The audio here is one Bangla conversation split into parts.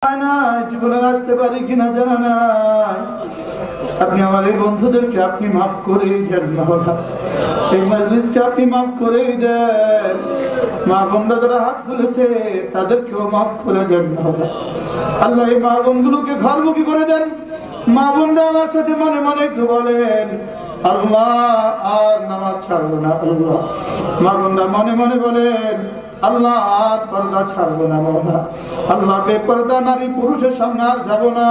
জীবনে আসতে পারি কিনা জানা নাই। আপনি আমার এই বন্ধুদেরকে আপনি মাফ করে দেন, এই মজলিসকে আপনি মাফ করে দেন। মা বোনরা যারা হাত তুলেছে তাদেরকেও মাফ করে দেন। আল্লাহ এই মা বোনগুলোকে ঘরমুখী করে দেন। মা বোনরা আমার সাথে মনে মনে একটু বলেন, আল্লাহ আর নামাজ ছাড়বো না। আল্লাহ মা বোনরা মনে মনে বলেন, আল্লাহ আর পর্দা ছাড়বো না। আল্লাহ বেপর্দা নারী পুরুষের সামনে আর যাবো না,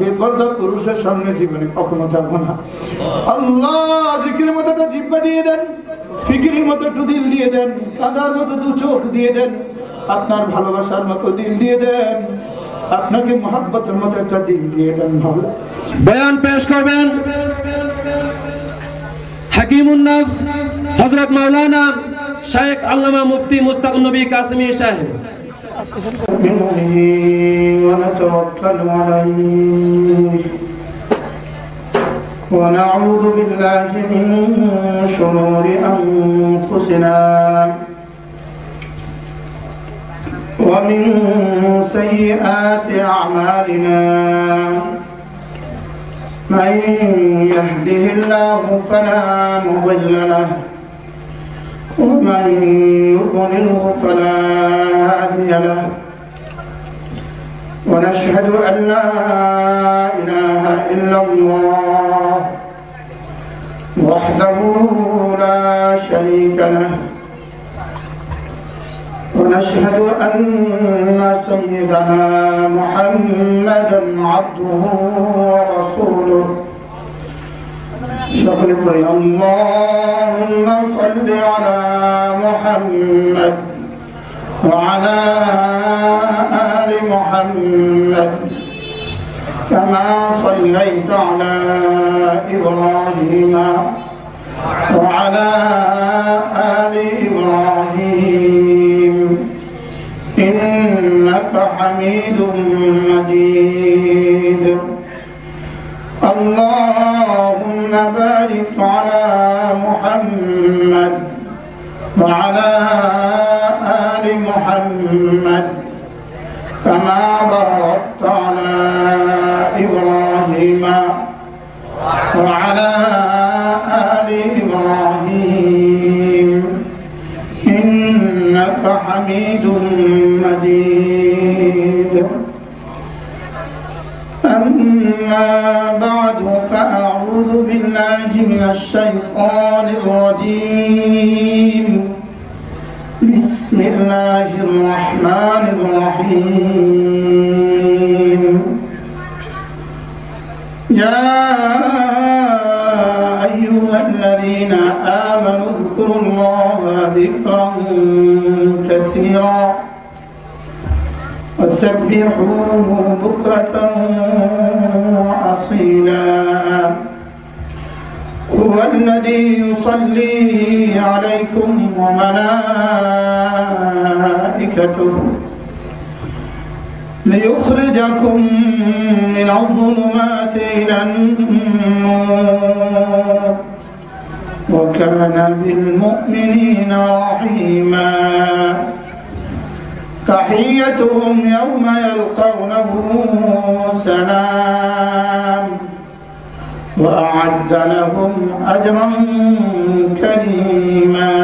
বেপর্দা পুরুষের সামনে জীবনে কখনো যাবো না। আল্লাহ জিকিরের মতো একটা জিহ্বা দিয়ে দেন, ফিকিরের মতো একটু দিল দিয়ে দেন, কাঁদার মতো দু চোখ দিয়ে দেন, আপনার ভালোবাসার মতো দিল দিয়ে দেন, আপনাকে মহব্বতের মতো একটা দিল দিয়ে দেন। ভালো বয়ান পেশ করবেন হাকিমুন নফস হযরত মাওলানা শেখ আল্লামা মুফতি মুস্তাকুন নবী কাসেমী সাহেব। ونتوكل عليه ونعوذ بالله من شرور أنفسنا ومن سيئات أعمالنا من يهده الله فلا مضل له ومن يضلله فلا هادي له ونشهد أن لا إله إلا الله وحده لا شريك له ونشهد أن سيدنا محمدا عبده ورسوله. اللهم صل على محمد وعلى آل محمد كما صليت على إبراهيم وعلى آل إبراهيم إنك حميد مجيد. اللهم بارك على محمد وعلى آل محمد كما باركت على إبراهيم وعلى آل إبراهيم إنك حميد مجيد. أما بعد فأعوذ بالله من الشيطان الرجيم. بسم الله الرحمن الرحيم. يا أيها الذين آمنوا اذكروا الله ذكرا كثيرا وسبحوه بكرة وأصيلا. هو الذي يصلي عليكم وملائكته ليخرجكم من الظلمات إلى النور وكان بالمؤمنين رحيما. تحيتهم يوم يلقونه سلام وأعد لهم أجرا كريما.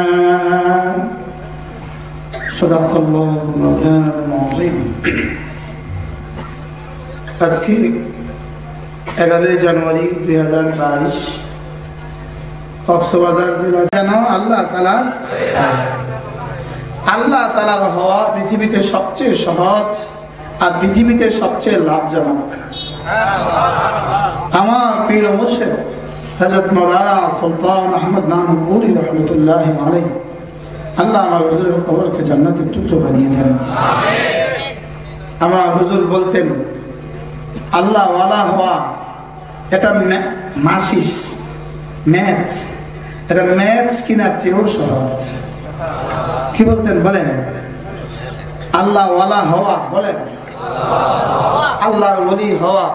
صدق الله مولانا العظيم. আজকে 11 জানুয়ারি 2022 কক্সবাজার জেলা যেন আল্লাহ তাআলার হওয়া পৃথিবীতে সবচেয়ে সহজ আর পৃথিবীতে সবচেয়ে লাভজনক। আমার পীর ও মুর্শিদ হযরত মাওলানা সুলতান আহমদ নানুপুরি রহমাতুল্লাহি আলাইহি আল্লাহ আমার হুজুরের কবরকে জান্নাতের টুকরো বানিয়ে দেন। আমার হুজুর বলতেন, আল্লাহ ওয়ালা হওয়া এটা ম্যাচ, এটা ম্যাচ কিনার চেয়েও সহজ। কি বলতেন বলেন? আল্লাহ ওয়ালা হওয়া, বলেন আল্লাহর ওলি হওয়া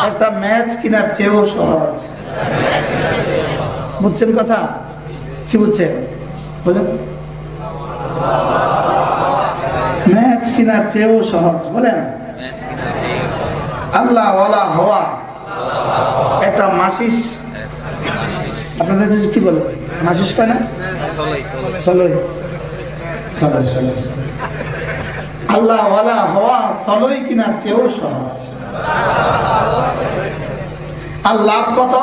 একটা ম্যাচ কিনার চেয়েও সহজ। বুঝছেন কথা? কি বুঝছেন বলেন? ম্যাচ কেনার চেয়েও সহজ। বলেন আল্লাহ ওয়ালা হওয়া একটা মাসিস, আপনাদের দেশে কি বলে মাসিস কয় না? আল্লাহ ওয়ালা হওয়া সলই কেনার চেয়েও সহজ। আর লাভ কত?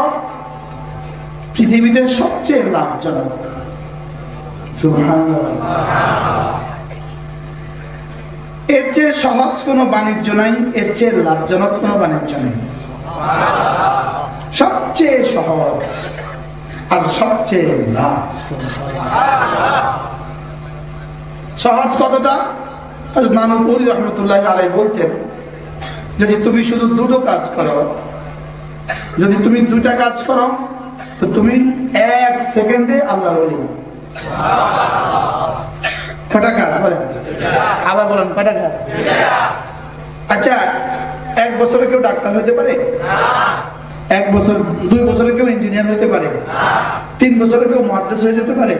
পৃথিবীতে সবচেয়ে লাভজনক। এর চেয়ে সহজ কোনো বাণিজ্য নাই, এর চেয়ে লাভজনক কোনো বাণিজ্য নেই। সবচেয়ে সহজ আর সবচেয়ে লাভ। সহজ কতটা? নানুপুরি রহমতুল্লাহ আলাইহি বলতেন, যদি তুমি শুধু দুটো কাজ করো, যদি তুমি দুটা কাজ করো তো তুমি 1 সেকেন্ডে আল্লাহর ওলি। কটা কাজ বলেন? আবার বলেন কটা কাজ? আচ্ছা, 1 বছরে কেউ ডাক্তার হতে পারে? 1 বছর 2 বছরে কেউ ইঞ্জিনিয়ার হতে পারে? 3 বছরে কেউ মুহাদ্দিস হয়ে যেতে পারে?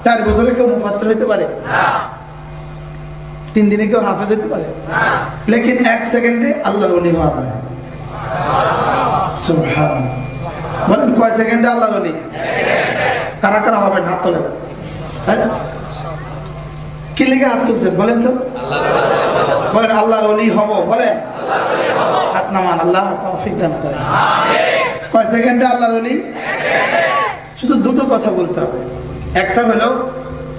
4 বছরে কেউ মুফাসসির হতে পারে? 3 দিনে কেউ হাফেজ হতে পারে? লেকিন 1 সেকেন্ডে আল্লাহর ওলি হওয়া যায়। সুবহানাল্লাহ। বলেন কয় সেকেন্ডে আল্লাহর ওলি? কারা কারা হবেন হাত তোলেন। কি লিখে হাত তুলছেন বলেন তো? বলেন আল্লাহর ওলি হব। বলেন হাত নামান, আল্লাহ তৌফিক দান করেন। কয় সেকেন্ডে আল্লাহর ওলি? শুধু দুটো কথা বলতে হবে। একটা হলো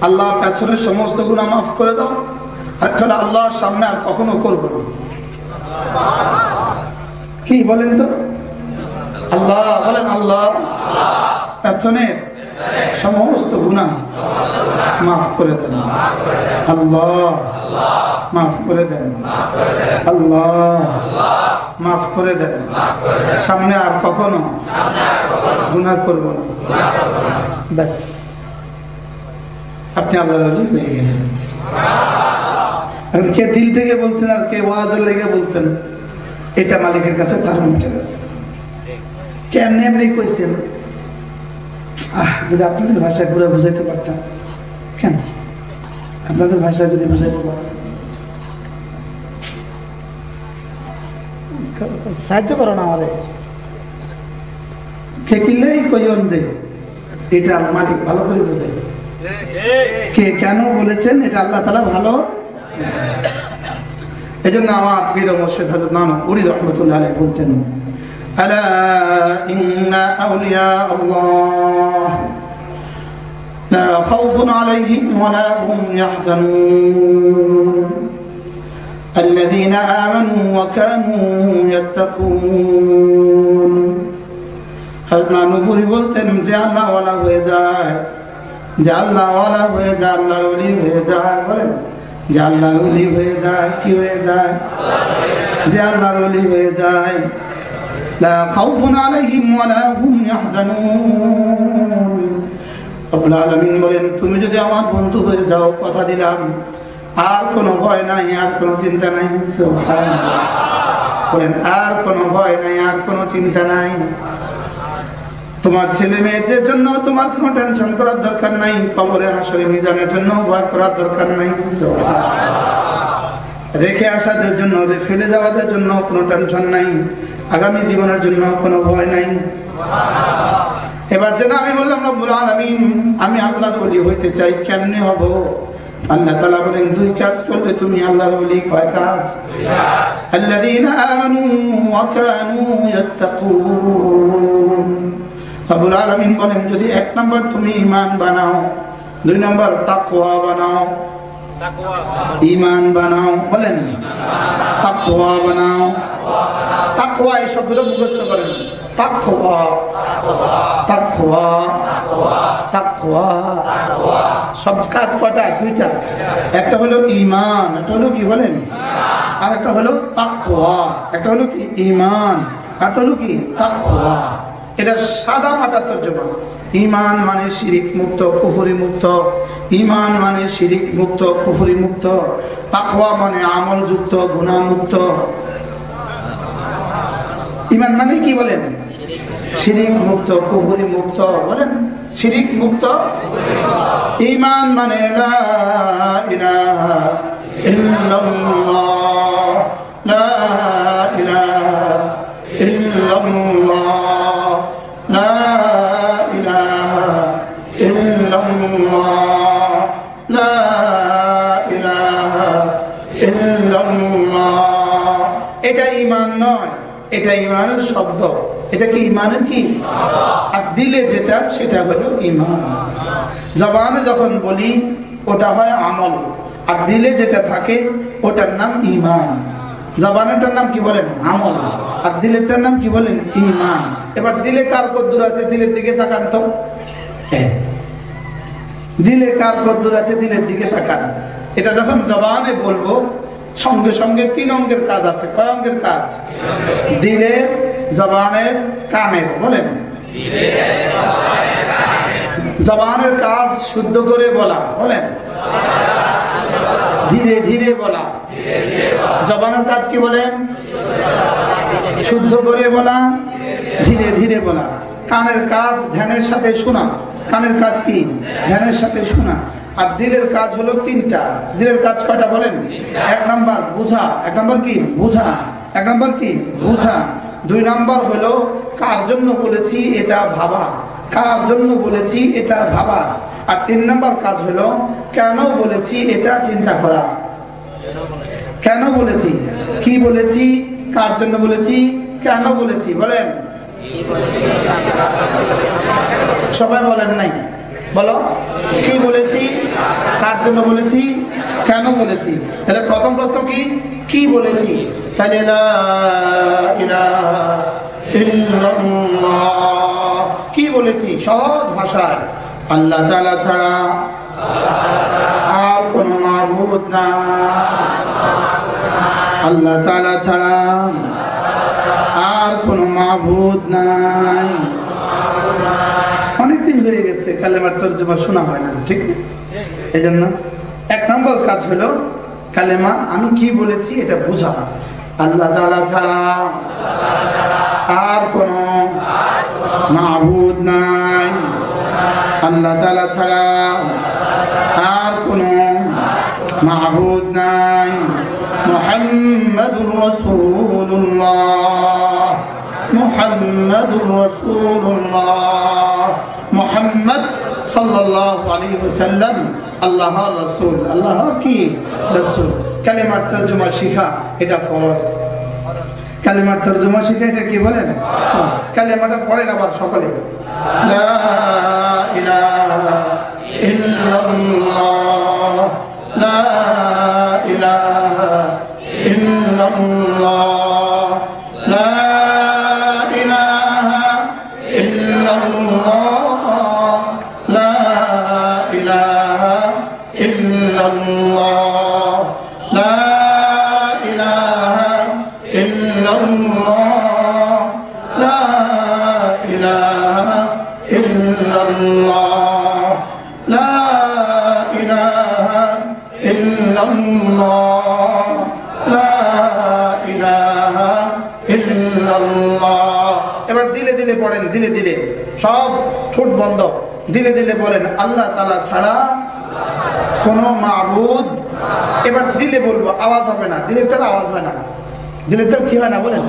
আল্লাহ পেছনের সমস্ত গুনাহ মাফ করে দাও, আরেকটা হলো আল্লাহর সামনে আর কখনো করবো না। কি বলেন তো? আল্লাহ বলেন আল্লাহ পেছনের সমস্ত গুনাহ মাফ করে দেন। আল্লাহ মাফ করে দেন। আল্লাহ মাফ করে দেন। সামনে আর কখনো গুনাহ করব না। ব্যাস, আপনি আল্লাহর ওলি হয়ে গেলেন। এখন কে দিল থেকে বলছেন আর কে ওয়াজের লেগে বলছেন, এটা মালিকের কাছে তার মুখের আছে। কেমনি এমনি কইছেন, যদি আপনাদের ভাষায় পুরো বুঝাইতে পারতাম। কেন আপনাদের ভাষায় যদি বুঝাইতে পারতাম, সাহায্য করো না আমাদের। কে কিনলেই কইন যে এটা মালিক ভালো করে বুঝে, কে কেন বলেছেন এটা আল্লাহ তাআলা ভালো। এই জন্য আমার প্রিয় মুর্শিদ হযরত নানুপুরি রহমতুল্লাহ আলাইহি বলতেন, আলা ইন্না আউলিয়া আল্লাহ লা খাউফুন আলাইহিম ওয়া লা হুম ইয়াহজানুন الذين آمنوا وكانوا يتقون। হযরত নানুপুরি বলতেন যে আল্লাহ ওয়ালা হয়ে যায়, যে আল্লাহ ওয়ালা হয়ে যায়, আল্লাহর ওলি হয়ে যায়। বলেন যে আল্লাহর ওলি হয়ে যায়, কি হয়ে যায়? যে আল্লাহর ওলি হয়ে যায়। লা খাউফুন আলাইহিম ওয়া লা হুম ইয়াহজানুন। রব্বুল আলামিন বলেন, তুমি যদি আমার বন্ধু হয়ে যাও, কথা দিলাম আর কোনো ভয় নাই, আর কোনো চিন্তা নাই। সুবহানাল্লাহ। বলেন আর কোনো ভয় নাই, আর কোনো চিন্তা নাই। তোমার ছেলে মেয়েদের জন্য তোমার কোনো টেনশন করার দরকার নাই। কবরে হাসরে মিজানের জন্য ভয় করার দরকার নাই। রেখে আসাদের জন্য, ফেলে যাওয়াদের জন্য কোনো টেনশন নাই। আগামী জীবনের জন্য কোনো ভয় নাই। এবার যেন আমি বললাম রব্বুল আলামিন আমি আল্লাহর ওলি হইতে চাই, কেমনে হব? আল্লাহ তাআলা বলেন 2 কাজ করলে তুমি আল্লাহর ওলি। কয় কাজ? আল্লাযীনা আমানু ওয়া কানু ইয়াত্তাকুন। রব্বুল আলামিন বলেন যদি 1 নম্বর তুমি ঈমান বানাও, 2 নম্বর তাকওয়া বানাও। ঈমান বানাও, বলেন তাকওয়া বানাও। তাকওয়া এই শব্দটা মুখস্থ করেন। তাকওয়া তাকওয়া তাকওয়া। সব কাজ কয়টা? 2টা। একটা হলো ঈমান, একটা হলো কি বলেন, আর একটা হলো তাকওয়া। একটা হলো কি ঈমান, একটা হলো কি তাকওয়া। এটা সাদা মাটা তরজমা। ঈমান মানে শিরিক মুক্ত, কুফরি মুক্ত। ঈমান মানে শিরিক মুক্ত, কুফরি মুক্ত। তাকওয়া মানে আমল যুক্ত, গুনাহ মুক্ত। ঈমান মানে কি বলেন? শিরিক মুক্ত, কুফরি মুক্ত। বলেন শিরিক মুক্ত। ঈমান মানে লা ইলাহা ইল্লাল্লাহ লা ইলাহা ইল্লাল্লাহ লা ইলাহা ইল্লাল্লাহ লা ইলাহা ইল্লাল্লাহ। এটা ঈমান নয়, এটা ঈমানের শব্দ। এটা কি ঈমানের কি? আর দিলে যেটা সেটা হলো ঈমান। জবানে যখন বলি ওটা হয় আমল, আর দিলে যেটা থাকে ওটার নাম ঈমান। জবানেরটার নাম কি বলেন? আমল। আর দিলেরটার নাম কি বলেন? ঈমান। এবার দিলে কার কদ্দুর আছে দিলের দিকে তাকান তো। দিলে কার কদ্দুর আছে দিলের দিকে তাকান। এটা যখন জবানে বলবো সঙ্গে সঙ্গে 3 অঙ্কের কাজ আছে। কয় অঙ্কের কাজ? দিলের, জবানের, কানের। বলেন জবানের কাজ শুদ্ধ করে বলা। বলেন ধীরে ধীরে বলা। জবানের কাজ কি বলেন? শুদ্ধ করে বলা, ধীরে ধীরে বলা। কানের কাজ ধ্যানের সাথে শোনা। কানের কাজ কি? ধ্যানের সাথে শোনা। আর দিলের কাজ হলো 3টা। দিলের কাজ কয়টা বলেন? 1 নাম্বার বুঝা। 1 নাম্বার কি? বুঝা। 1 নাম্বার কি? বুঝা। 2 নাম্বার হলো কার জন্য বলেছি এটা ভাবা। কার জন্য বলেছি এটা ভাবা। আর 3 নাম্বার কাজ হলো কেন বলেছি এটা চিন্তা করা। কেন বলেছি, কি বলেছি, কার জন্য বলেছি, কেন বলেছি। বলেন সবাই বলেন নাই, বলো কি বলেছি, কার জন্য বলেছি, কেন বলেছি। তাহলে প্রথম প্রশ্ন কি? কি বলেছি। তাহলে লা ইলাহা ইল্লাল্লাহ কি বলেছি? সহজ ভাষায় আল্লাহ তাআলা ছাড়া আর কোনো মাবুদ নাই। আল্লাহ তাআলা ছাড়া আর কোনো মাবুদ নাই। অনেকদিন হয়ে গেছে কালেমার তরজমা শোনা হয় না, ঠিক? এই জন্য 1 নম্বর কাজ হলো কালেমা আমি কি বলেছি এটা বোঝা। আল্লাহ তাআলা ছাড়া আর কোনো মাবুদ নাই। আল্লাহ তাআলা ছাড়া আর কোনো মাবুদ নাই। মুহাম্মাদুর রাসূলুল্লাহ, মুহাম্মাদুর রাসূলুল্লাহ। মুহাম্মদ সাল্লাল্লাহু আলাইহি ওয়াসাল্লাম আল্লাহর রাসূল। আল্লাহর কি? রাসূল। কালেমার তরজমা শিখা এটা ফরজ। কালেমার তরজমা শিখা এটা কি বলেন? কালেমাটা পড়েন আবার সকলে। লা ইলাহা ইল্লাল্লাহ, লা ইলাহা ইল্লাল্লাহ, লা ইলাহা ইল্লাল্লাহ, লা ইলাহা ইল্লাল্লাহ, লা ইলাহা ইল্লাল্লাহ, লা ইলাহা ইল্লাল্লাহ, লা ইলাহা ইল্লাল্লাহ, লা ইলাহা ইল্লাল্লাহ। এবার দিলে দিলে পড়েন, দিলে দিলে, সব ঠোঁট বন্ধ, দিলে দিলে বলেন আল্লাহ তাআলা ছাড়া কোনো মাবুদ। এবার দিলে বলবো, আওয়াজ হবে না, দিলেরটার আওয়াজ হয় না। দিলেরটার কি হয় না বলেন?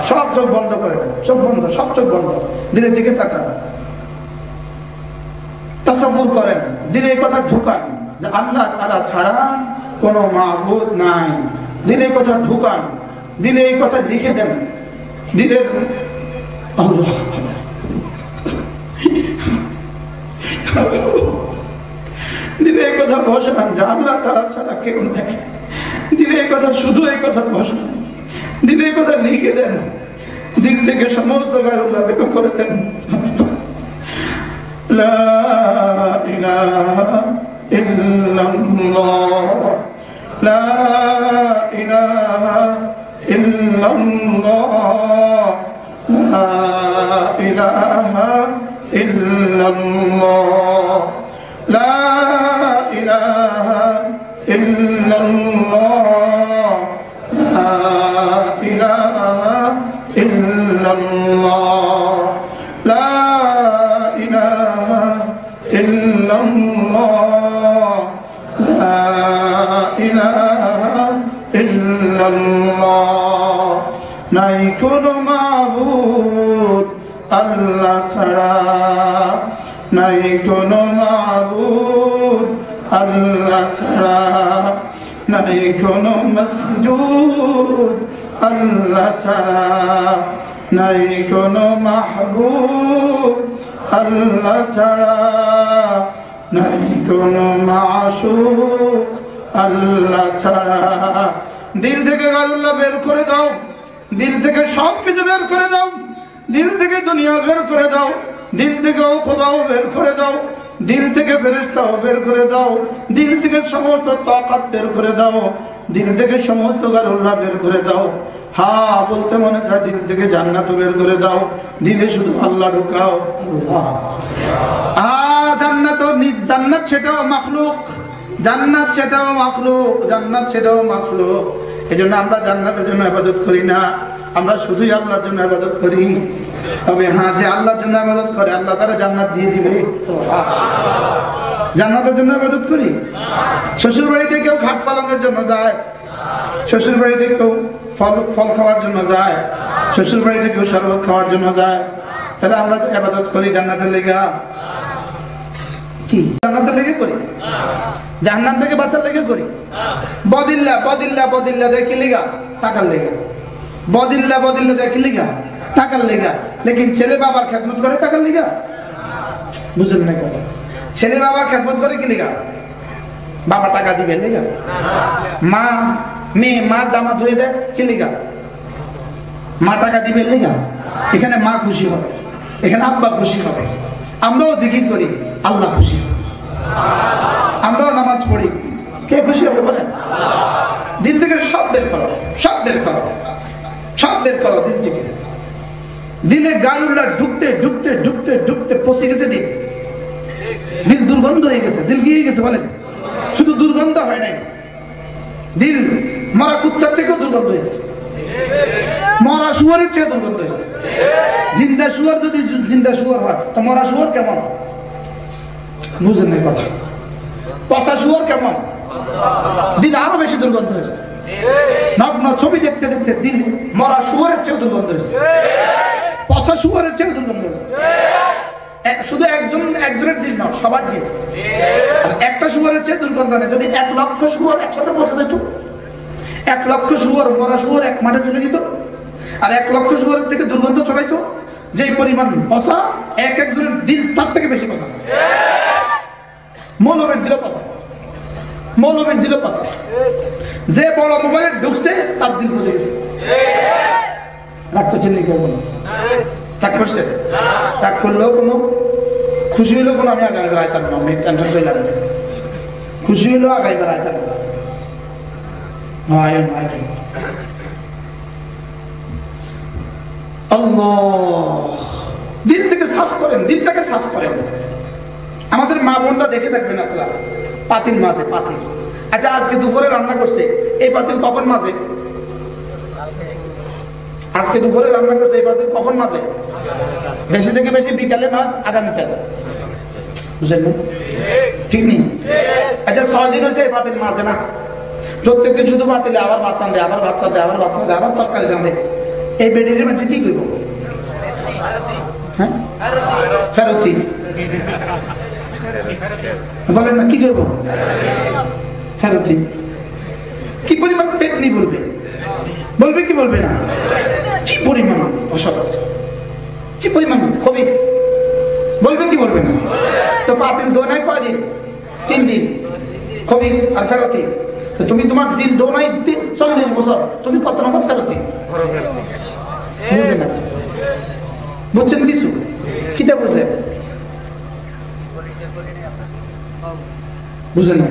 সব চোখ বন্ধ করেন, চোখ বন্ধ, সব চোখ বন্ধ, দিলের দিকে তাকান, তাসাব্বুর করেন, দিলে এই কথা ঢুকান যে আল্লাহ তাআলা ছাড়া কোনো মাবুদ নাই। দিলে এই কথা ঢুকান, দিলে এই কথা লিখে দেন। দিলের আল্লাহ দিলে এই কথা বসান যে আল্লাহ তাআলা ছাড়া কেউ নেই। দিলে এই কথা, শুধু এই কথা বসান, দিলে এই কথা লিখে দেন, দিল থেকে সমস্ত গায়রুল্লাহ বের করে দেন। লা ইলাহা ইল্লাল্লাহ, লা ইলাহা ইল্লাল্লাহ, লা ইলাহা ইল্লাল্লাহ, লা ইলাহা ইল্লাল্লাহ, লা ইলাহা ইল্লাল্লাহ, লা ইলাহা ইল্লাল্লাহ, লা ইলাহা ইল্লাল্লাহ, নাই কোনো মাবুদ আল্লাহ ছাড়া, নাই কোনো মাবুদ আল্লাহ ছাড়া, নাই কোনো মাসজুদ আল্লাহ ছাড়া, নাই কোনো মাহবুব আল্লাহ ছাড়া, নাই কোনো মাশূক আল্লাহ ছাড়া। দিল থেকে গায়রুল্লাহ বের করে দাও, দিল থেকে সব কিছু বের করে দাও, দিল থেকে দুনিয়া বের করে দাও, দিল থেকে খোদাও বের করে দাও, দিল থেকে ফেরেশতাও বের করে দাও, দিল থেকে সমস্ত তাকাত বের করে দাও, দিল থেকে সমস্ত গায়রুল্লাহ বের করে দাও। হ্যাঁ, বলতে মনে চায় দিল থেকে জান্নাত বের করে দাও, দিলে শুধু আল্লাহ ঢুকাও। জান্নাত জান্নাত সেটাও মাখলুক, জান্নাত সেটাও মাখলুক, জান্নাত সেটাও মাখলুক। এজন্য আমরা জান্নাতের জন্য ইবাদত করি না, আমরা শুধুই আল্লাহর জন্য ইবাদত করি। তবে হ্যাঁ, যে আল্লাহর জন্য ইবাদত করে আল্লাহ তারা জান্নাত দিয়ে দিবে। জান্নাতের জন্য ইবাদত করি। শ্বশুর বাড়িতে কেউ খাট পালনের জন্য যায়, শ্বশুর বাড়িতে কেউ ফল খাওয়ার জন্য যায়, শ্বশুর বাড়িতে কেউ শরবত খাওয়ার জন্য যায়, তাহলে আমরা ইবাদত করি জান্নাতের লেগে। কি জান্নাতের লেগে করি? জাহান্নাম থেকে বাঁচার লেগে করি। বদিল্লা বদিল্লা বদিল্লা দেয় কি লেগা? টাকার লেগা। বদিল্লা বদিল্লা দেয় কি লেগা? টাকার লেগা। লেকিন ছেলে বাবার খেদমত করে টাকার লেগা? বুঝলেন না কথা? ছেলে বাবা খেদমত করে কি লেগা? বাবা টাকা দিবেন লেগা। মা মেয়ে মার জামা ধুয়ে দেয় কি লেগা? মা টাকা দিবেন লেগা। এখানে মা খুশি হবে, এখানে আব্বা খুশি হবে। আমরাও জিকির করি, আল্লাহ খুশি হবে। আমরাও নামাজ পড়ি, কে খুশি হবে বলেন? দিল থেকে সব বের করো, সব বের করো, সব বের করো দিল থেকে। দিলে গায়রুল্লাহ ঢুকতে ঢুকতে ঢুকতে ঢুকতে পচে গেছে দিল, দিল দুর্গন্ধ হয়ে গেছে। দিল কি হয়ে গেছে বলেন? শুধু দুর্গন্ধ হয় নাই, দিল মরা কুত্তার থেকেও দুর্গন্ধ হয়েছে, মরা শুয়ারের চেয়ে দুর্গন্ধ হয়েছে। জিন্দা শুয়ার যদি জিন্দা শুয়ার হয় তো মরা শুয়ার কেমন? বুঝেন না কথা? পচা শুয়ার কেমন? দিল আরো বেশি দুর্গন্ধ হয়েছে। নগ্ন ছবি দেখতে দেখতে দিল মরা শুয়ারের চেয়ে দুর্গন্ধ হয়েছে, পচা শুয়ারের চেয়ে দুর্গন্ধ হয়েছে। শুধু একজনের দিল না, সবার দিল। একটা শুয়ারের চেয়ে দুর্গন্ধ নেই। যদি 1 লক্ষ শুয়ার একসাথে পচা যেত, 1 লক্ষ শুয়ার মরা শুয়ার এক মাঠে ফেলে দিত, আর 1 লক্ষ শুয়ারের থেকে দুর্গন্ধ ছড়াইতো, যে পরিমাণ পচা একজনের দিল তার থেকে বেশি পচা। মৌলবীর দিল পচা, মৌলবীর দিল পচা। যে বড় মোবাইলে ঢুকছে তার দিল পচে গেছে। রাগ করছেন নাকি? রাগ করছে? রাগ করলেও কোনো খুশি হইলেও কোনো আমি আগামী আইতাম না, আমি টেনশন করলাম। খুশি হইলেও আগামী আইতাম না। আল্লাহ, দিল থেকে সাফ করেন, দিলটাকে সাফ করেন। আমাদের মা বোনরা দেখে থাকবেন আপনারা, পাতিল মাঝে পাতিল। আচ্ছা, আজকে দুপুরে রান্না করছে, এই পাতিল কখন মাঝে? আজকে দুপুরে রান্না করছে, এই পাতিল কখন মাঝে? বেশি থেকে বেশি বিকালে, নয় আগামীকাল। বুঝলেন না? ঠিক নেই? আচ্ছা, 6 দিন হয়েছে এই পাতিল মাঝে না। প্রত্যেকদিন শুধু পাতিলে আবার ভাত রাঁধে, আবার ভাত রাঁধে, আবার ভাত রাঁধে, আবার তরকারি রাঁধে। এই বেডির মাঝে কি করবো? হ্যাঁ, ফেরতি বলেন না, কি করবো? ফেরতি। কি পরিমাণ পেতনি বলবে? বলবে কি বলবে না? কি পরিমাণ অসৎ, কি পরিমাণ খবিস, বলবে কি বলবে না? তো পাতিল দোনাই কয়দিন? 3 দিন খবিস আর ফেরতি। তো তুমি তোমার দিন দোনাই 40 বছর, তুমি কত নম্বর ফেরতি? বুঝলেন না? বুঝছেন কিছু? কিটা বুঝলেন? বুঝলেন না?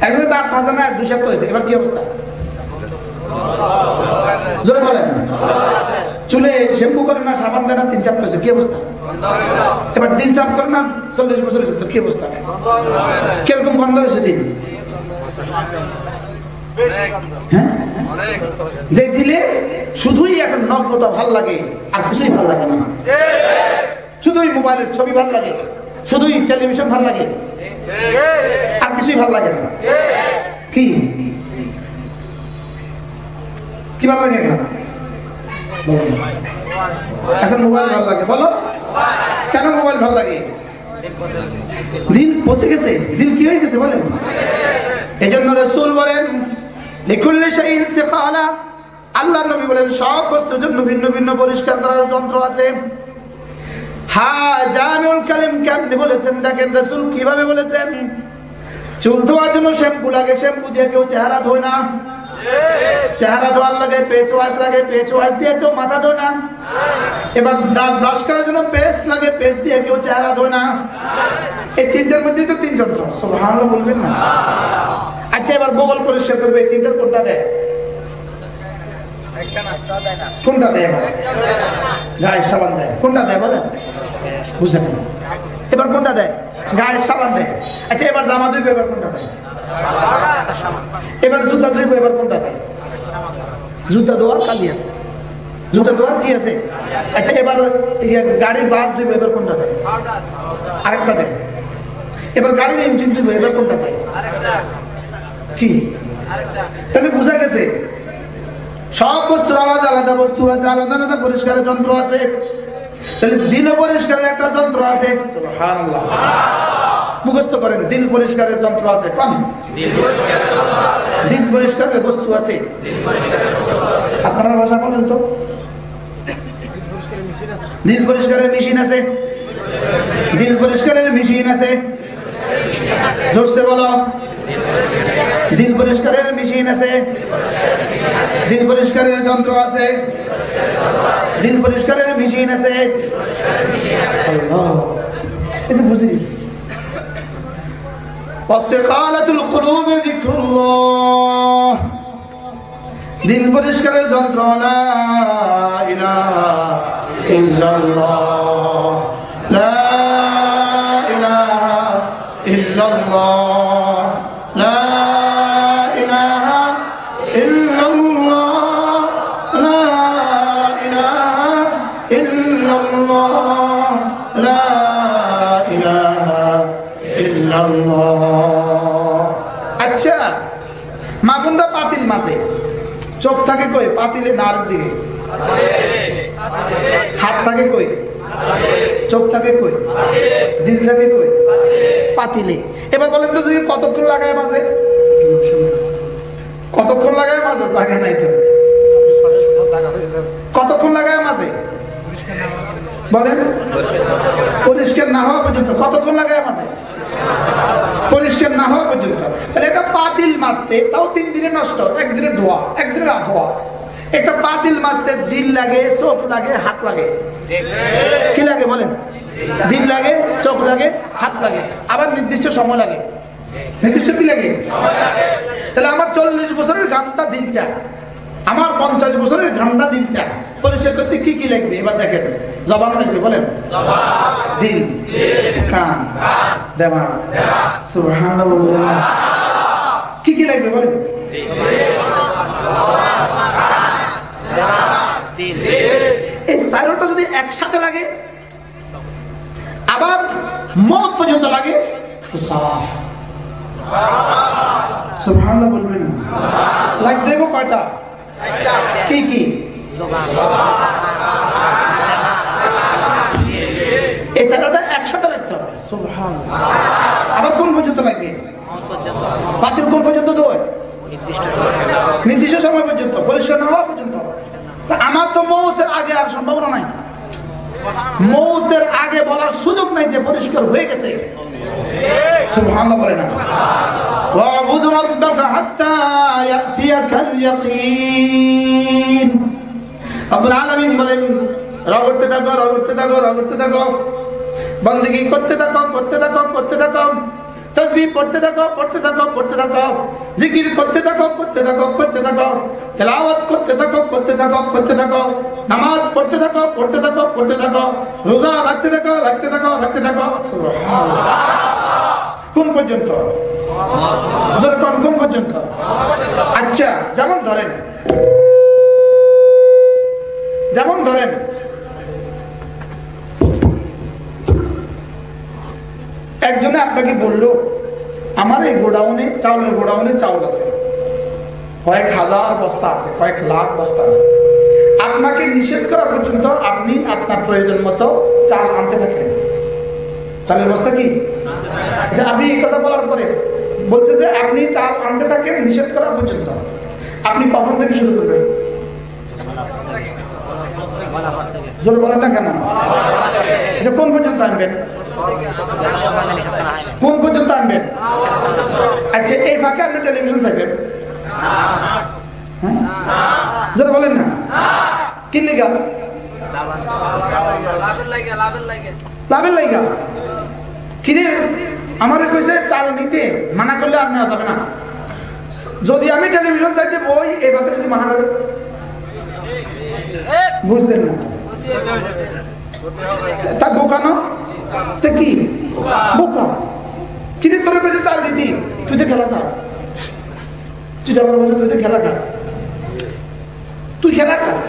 একবারে দাঁত মাজা না 2 সপ্তাহ হয়েছে, এবার কি অবস্থা? জোরে বলেন। চুলে শ্যাম্পু করে না, সাবান দেয় না, 3 সপ্তাহ হয়েছে, কি অবস্থা? এবার দিন সাফ করে না, 40 বছর হয়েছে, তো কি অবস্থা? কিরকম গন্ধ হয়েছে দিন? হ্যাঁ, যে দিলে শুধুই এখন নগ্নতা ভাল লাগে, আর কিছুই ভাল লাগে না। শুধুই মোবাইলের ছবি ভাল লাগে, শুধুই টেলিভিশন ভাল লাগে, আর কিছুই ভাল লাগে না। কি কি ভালো লাগে এখন মোবাইল ভালো লাগে বলো কেন মোবাইল ভালো লাগে দিন পচে গেছে দিন কি হয়ে গেছে বলেন এই জন্য রাসূল বলেন লিকুল্লি শাইইন সিকালা আল্লাহ নবী বলেন সব বস্তুর জন্য ভিন্ন ভিন্ন পরিষ্কার করার যন্ত্র আছে হ্যাঁ জামিউল কালিম কেমনে বলেছেন দেখেন রাসূল কিভাবে বলেছেন চুল ধোয়ার জন্য শ্যাম্পু লাগে শ্যাম্পু দিয়ে কেউ চেহারা ধোয় না চেহারা ধোয়ার লাগে পেচ ওয়াশ দিয়ে কেউ মাথা ধোয় না এবার দাঁত ব্রাশ করার জন্য পেস্ট লাগে পেস্ট দিয়ে কেউ চেহারা ধোয় না এই তিনটার মধ্যে তো তিন যন্ত্র সুবহানাল্লাহ বলবেন না আচ্ছা এবার বগল পরিষ্কার করবে এই তিনটার কোনটা দেয় কোনটা দেয় গায়ের সাবান দেয় কোনটা দেয় বলেন বুঝলেন এবার কোনটা দেয় গায়ের সাবান দেয় আচ্ছা এবার জামা ধুইবে এবার কোনটা দেয় এবার জুতা ধুইবে এবার কোনটা দেয় জুতা ধোয়ার খালি আছে জুতা ধোয়ার কি আছে আচ্ছা এবার গাড়ির গ্লাস ধুইবে এবার কোনটা দেয় আরেকটা দেয় এবার গাড়ির ইঞ্জিন ধুইবে এবার কোনটা দেয় কি তাহলে বুঝা গেছে সব বস্তুর আলাদা আলাদা বস্তু আছে আলাদা আলাদা পরিষ্কারের যন্ত্র আছে তাহলে দিল পরিষ্কারের একটা যন্ত্র আছে সুবহানাল্লাহ মুখস্থ করেন দিল পরিষ্কারের যন্ত্র আছে কোন দিল পরিষ্কারের বস্তু আছে আপনার ভাষা বলেন তো দিল পরিষ্কারের মেশিন আছে দিল পরিষ্কারের মেশিন আছে জোরসে বলো দিল পরিষ্কারের মেশিন আছে দিল পরিষ্কারের যন্ত্র আছে দিল পরিষ্কারের মেশিন আছে আল্লাহ এটা বুঝিস ওয়াসিকালাতুল কুলুব যিকরুল্লাহ দিল পরিষ্কারের যন্ত্র লা ইলাহা ইল্লাল্লাহ লা ইলাহা ইল্লাল্লাহ লা ইলাহা ইল্লাল্লাহ লা ইলাহা ইল্লাল্লাহ লা ইলাহা ইল্লাল্লাহ আচ্ছা মাগুন্দা পাতিল মাঝে চোখ থাকে কই পাতিলে নার দিকে হাত থাকে কই চোখ থাকে কই দিল থাকে কই পাতিলে এবার বলেন তো তুই কতক্ষণ লাগায় মাঝে কতক্ষণ লাগায় মাঝে জায়গা নাই তো কতক্ষণ লাগায় মাঝে বলেন পরিষ্কার না হওয়া পর্যন্ত কতক্ষণ লাগায় মাঝে পরিষ্কার না হওয়া পর্যন্ত তাহলে একটা পাতিল মাছতে তাও 3 দিনে নষ্ট একদিনে ধোয়া একদিনে ধোয়া একটা পাতিল মাছতে দিল লাগে চোখ লাগে হাত লাগে কি লাগে বলেন দিল লাগে চোখ লাগে হাত লাগে আবার নির্দিষ্ট সময় লাগে নির্দিষ্ট কি লাগে তাহলে আমার 40 বছরের গানটা দিল চায় আমার 50 বছরের গানটা দিল চায় পরিষ্কার করতে কি কি লাগবে এবার দেখেন জবান লাগবে বলেন দিল কান দেওয়া সুবহানাল্লাহ কি কি লাগবে বলেন এই চারটা যদি একসাথে লাগে আবার মওত পর্যন্ত লাগে তো সাফ সুবহানাল্লাহ বলবেন লাগ দেবো কয়টা কি কি এই চারটা একসাথে লাগতে হবে সুবহানাল্লাহ আবার কোন পর্যন্ত লাগবে পাতিল কোন পর্যন্ত ধোয় নির্দিষ্ট সময় পর্যন্ত পরিষ্কার না হওয়া পর্যন্ত আমার তো মওতের আগে আর সম্ভাবনা নাই মওতের আগে বলার সুযোগ নাই যে পরিষ্কার হয়ে গেছে সুবহানাল্লাহ বলেন না ওয়াবুদ রাব্বাকা হাত্তা ইয়াতিয়াকাল ইয়াকিন রব্বুল আলামিন বলেন রগড়তে থাকো বন্দেগী করতে থাকো তাসবিহ পড়তে থাকো জিকির করতে থাকো তেলাওয়াত করতে থাকো নামাজ পড়তে থাকো রোজা রাখতে থাকো সুবহানাল্লাহ কোন পর্যন্ত জোরে কোন পর্যন্ত আচ্ছা যেমন ধরেন একজনে আপনাকে বললো আমার এই গোডাউনে চাউল আছে কয়েক হাজার বস্তা আছে, কয়েক লাখ বস্তা আছে। আপনাকে নিষেধ করা পর্যন্ত আপনি আপনার প্রয়োজন মতো চাল আনতে থাকেন। চালের বস্তা কি যে আমি এই কথা বলার পরে বলছে যে আপনি চাল আনতে থাকেন নিষেধ করা পর্যন্ত। আপনি কখন থেকে শুরু করবেন? জোর বলেন না কেন? এটা কোন পর্যন্ত আনবেন? কোন পর্যন্ত আনবেন? আচ্ছা, এই ফাঁকে আপনি টেলিভিশন চাইবেন? জোর বলেন না। কি লিগা? লাভের লাইগা। কিরে আমারে কইছে চাল নিতে, মানা করলে আর নেওয়া যাবে না। যদি আমি টেলিভিশন চাইতে বই এই ফাঁকে যদি মানা করে, বুঝলেন না? তা বোকানো তো কি বোকা। কিরে তোরে কইছে চাল দিতি, তুই তো খেলা চাস। চিটাগড় বসে তুই তো খেলা খাস, তুই খেলা খাস,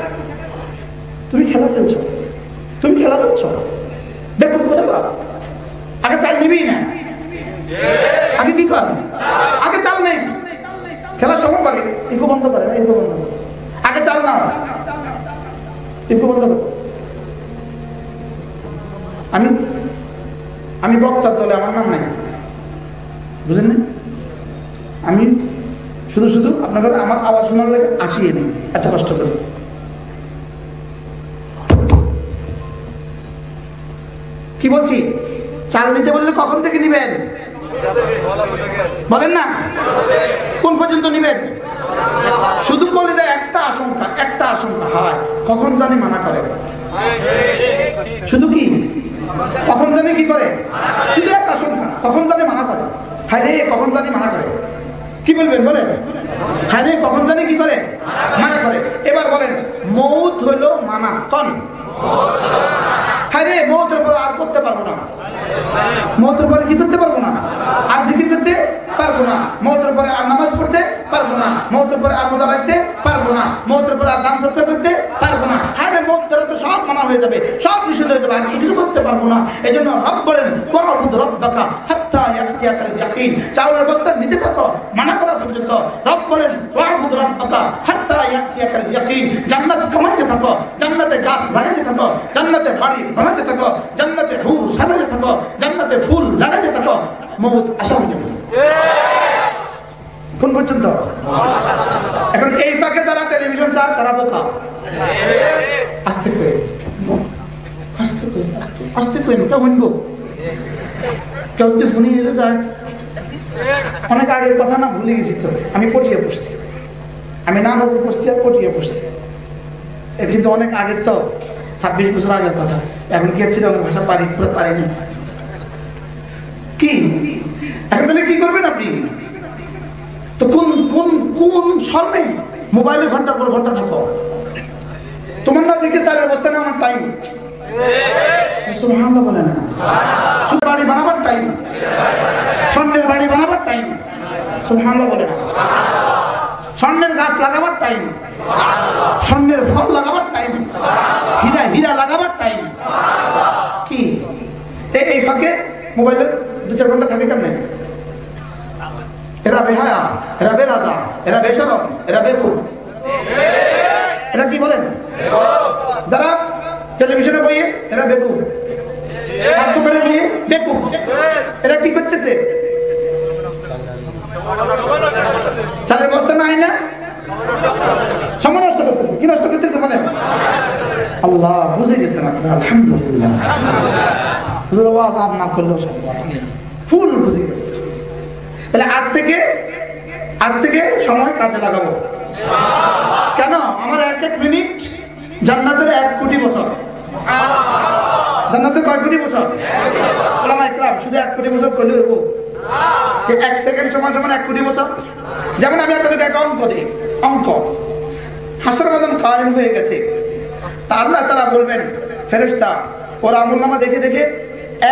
তুমি খেলা খেলছো, তুমি খেলা যাচ্ছ। দেখুন কোথায় বাপ, আগে চাল নিবি না, আগে কি কর, আগে চাল নেই, খেলার সময় পাবে। ইকো বন্ধ করে না, ইকো বন্ধ করে, আগে চাল নাও, ইকো বন্ধ করো। আমি বক্তার দলে, আমার নাম নাই, বুঝলেন না? আমি শুধু শুধু আপনাদের আমার আওয়াজ শোনার লাগে আসিয়ে নেই, এত কষ্ট করে। কি বলছি? চাল নিতে বললে কখন থেকে নিবেন বলেন না? কোন পর্যন্ত নিবেন? শুধু বলে যায় একটা আশঙ্কা, একটা আশঙ্কা হয় কখন জানি মানা করে। শুধু কি কখন জানি কি করে? শুধু একটা আশঙ্কা, কখন জানি মানা করে। হায় রে কখন জানি মানা করে। কি বলবেন বলেন? হায় রে কখন জানি কি করে? মানা করে। এবার বলেন মৌত হইল মানা, কন হায় রে মৌতের পরে আর করতে পারবো না, মৌতের পরে কি করতে পারবো না? আর জিকির করতে পারবো না, মৌতের পরে আর নামাজ পড়তে পারবো না, মৌতের পরে আর রোজা রাখতে পারবো না, মৌতের পরে আর দান সৎকার করতে পারবো না। হায় রে মৌত দ্বারা তো সব মানা হয়ে যাবে, সব নিষেধ হয়ে যাবে, আর কিছু করতে পারবো না। এই জন্য রব বলেন ওয়াবুদ রাব্বাকা হাত্তা ইয়াতিয়াকাল ইয়াকিন। চাউলের বস্তা নিতে থাকো মানা করা পর্যন্ত। রব বলেন ওয়াবুদ রাব্বাকা হাত্তা ইয়াতিয়াকাল ইয়াকিন। জান্নাত কামাতে থাকো, জান্নাতে গাছ লাগাতে থাকো, জান্নাতে বাড়ি বানাতে থাকো, জান্নাতে হুর সাজাতে থাকো, জান্নাতে ফুল লাগাতে থাকো, মৌত আসা পর্যন্ত। কোন পর্যন্ত? এখন এই ফাঁকে যারা টেলিভিশন চায় তারা বোকা। আস্তে করে, আস্তে করে, আস্তে করে কেউ শুনবো, কেউ যদি ফোনে এলে যায়। অনেক আগের কথা না ভুলে গেছি তো, আমি পটিয়ে পড়ছি, আমি নাম পড়ছি আর পটিয়ে পড়ছি। এর কিন্তু অনেক আগের তো, 26 বছর আগের কথা। এখন কি ছিল ভাষা পারি পুরো পারিনি। কি এখন তাহলে কি করবেন আপনি? তো কোন কোন কোন শর্মে মোবাইলে ঘন্টার পর ঘন্টা থাকো? তোমার না দেখে চালের অবস্থা না আমার টাইম, সুবহানাল্লাহ বলে না? শুধু বাড়ি বানাবার টাইম, স্বর্ণের বাড়ি বানাবার টাইম, সুবহানাল্লাহ বলে না? স্বর্ণের গাছ লাগাবার টাইম, স্বর্ণের ফল লাগাবার টাইম, হীরা হীরা লাগাবার টাইম। কি এই ফাঁকে মোবাইলে 2-4 ঘন্টা থাকে কেমনে? এরা বেহায়া, এরা বেরাজা, এরা বেশরম, এরা বেকুব। এরা কি বলেন? যারা টেলিভিশনে বইয়ে এরা বেকুব, দোকানে বইয়ে বেকুব। এরা কি করতেছে? চালের বস্তা নাই না, সময় নষ্ট করতেছে। কি নষ্ট করতেছে বলেন? আল্লাহ বুঝে গেছেন আপনারা, আলহামদুলিল্লাহ। আওয়াজ আর না করলেও ফুল বুঝে গেছে। তাহলে আজ থেকে সময় কাজে লাগাবো। কেন? আমার 1 মিনিট জান্নাতের 1 কোটি বছর। জান্নাতের কয় কোটি বছর? ওলামা ইকরাম শুধু 1 কোটি বছর করলে হবো? 1 সেকেন্ড সমান 1 কোটি বছর। যেমন আমি আপনাদের একটা অঙ্ক দিই, অঙ্ক হাসর ময়দান কায়েম হয়ে গেছে, তা আল্লাহ তাআলা বলবেন ফেরেশতা ওর আমলনামা দেখে দেখে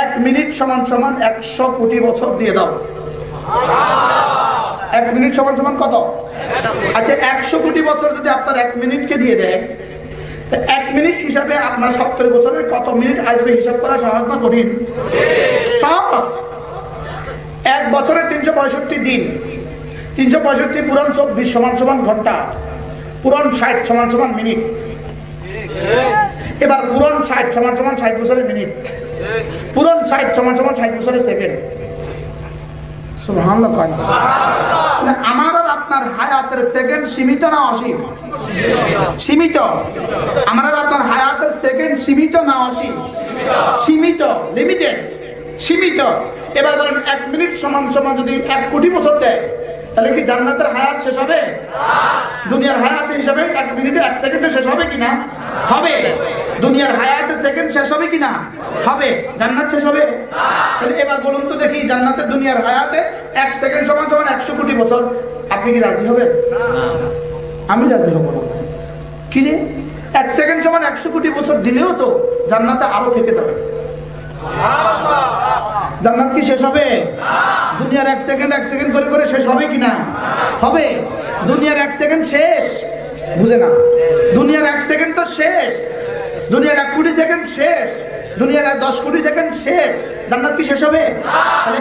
1 মিনিট সমান 100 কোটি বছর দিয়ে দাও। 1 মিনিট সমান কত? আচ্ছা 100 কোটি বছর যদি আপনার 1 মিনিটকে দিয়ে দেয়, 1 মিনিট হিসাবে আপনার 70 বছরের কত মিনিট আসবে হিসাব করা সহজ না কঠিন? সহজ। 1 বছরে 365 দিন, 365 পুরান 24 সমান সমান ঘন্টা, পুরান 60 সমান সমান মিনিট। এবার পুরান 60 সমান সমান 60 বছরের মিনিট, পুরান 60 সমান সমান 60 বছরের সেকেন্ড। সুবহানাল্লাহ। আমার আর আপনার হায়াতের সেকেন্ড সীমিত না অসীম? সীমিত। আমার আর আপনার হায়াতের সেকেন্ড সীমিত না অসীম? সীমিত, লিমিটেড, সীমিত। এবার বলেন 1 মিনিট সমান সমান যদি 1 কোটি বছর দেয়, তাহলে কি জান্নাতের হায়াত শেষ হবে? দুনিয়ার হায়াত হিসাবে 1 মিনিটে 1 সেকেন্ডে শেষ হবে কিনা? হবে। দুনিয়ার হায়াতে সেকেন্ড শেষ হবে কিনা? হবে। জান্নাত শেষ হবে? তাহলে এবার বলুন তো দেখি, জান্নাতে দুনিয়ার হায়াতে 1 সেকেন্ড সমান সমান 100 কোটি বছর। আপনি কি রাজি হবেন? আমি রাজি হব না। কি রে, 1 সেকেন্ড সমান 100 কোটি বছর দিলেও তো জান্নাতে আরো থেকে যাবে। জান্নাত কি শেষ হবে? দুনিয়ার 1 সেকেন্ড করে করে শেষ হবে কিনা? হবে। দুনিয়ার 1 সেকেন্ড শেষ, বুঝে না? দুনিয়ার 1 সেকেন্ড তো শেষ, দুনিয়ার 1 কোটি সেকেন্ড শেষ, দুনিয়ার 10 কোটি সেকেন্ড শেষ। জান্নাত কি শেষ হবে? তাহলে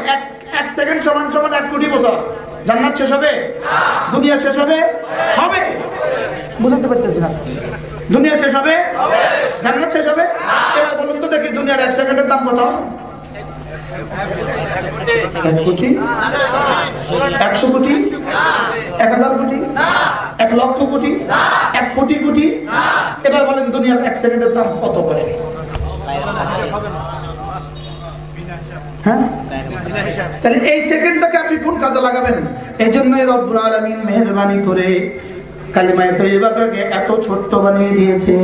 1 সেকেন্ড সমান সমান 1 কোটি বছর। জান্নাত শেষ হবে? দুনিয়া শেষ হবে? হবে। বুঝতে পারতেছি না? দুনিয়া শেষ হবে? জান্নাত শেষ হবে? এবার বলুন তো দেখি, দুনিয়ার 1 সেকেন্ডের দাম কত? 1 কোটি, 100 কোটি, 1000 কোটি, 1 লক্ষ কোটি, 1 কোটি কোটি। এবার বলেন দুনিয়ার 1 সেকেন্ডের দাম কত বলেন? হ্যাঁ, তাহলে এই সেকেন্ডটাকে আপনি কোন কাজে লাগাবেন? এই জন্যই রব্বুল আলামিন মেহেরবানি করে কালিমায়ে তয়্যিবাকে এত ছোট্ট বানিয়ে দিয়েছে।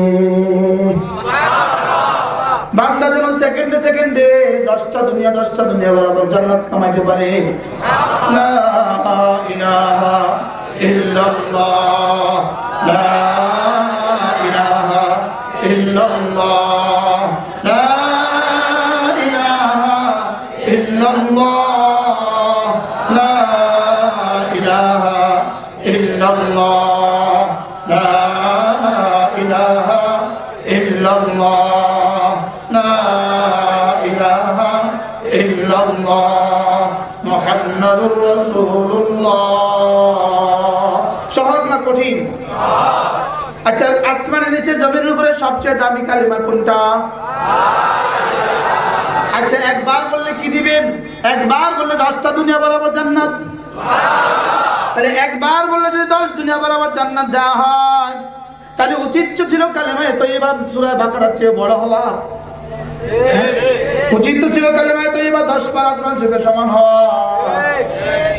বান্দা যেন সেকেন্ডে সেকেন্ডে 10টা দুনিয়া বরাবর জান্নাত কামাইতে পারে। লা ইলাহা ইল্লাল্লাহ, লা ইলাহা ইল্লাল্লাহ, লা ইলাহা ইল্লাল্লাহ, লা ইলাহা ইল্লাল্লাহ, লা ইলাহা ইল্লাল্লাহ, লা ইলাহা ইল্লাল্লাহ, মুহাম্মাদুর রাসূলুল্লাহ। সহজ না কঠিন? আচ্ছা, আসমানের নিচে জমিনের উপরে সবচেয়ে দামি কালিমা কোনটা? আচ্ছা, একবার বললে কি দিবেন? একবার বললে 10টা দুনিয়া বরাবর জান্নাত। তাহলে একবার বললে যদি 10 দুনিয়া বরাবর জান্নাত দেওয়া হয়, তাহলে উচিত ছিল কালিমায়ে তয়্যিবা সূরা বাকারার চেয়ে বড় হওয়া। উচিত ছিল কালিমায়ে তয়্যিবা 10 পারা কোরআন শরীফের সমান হওয়া।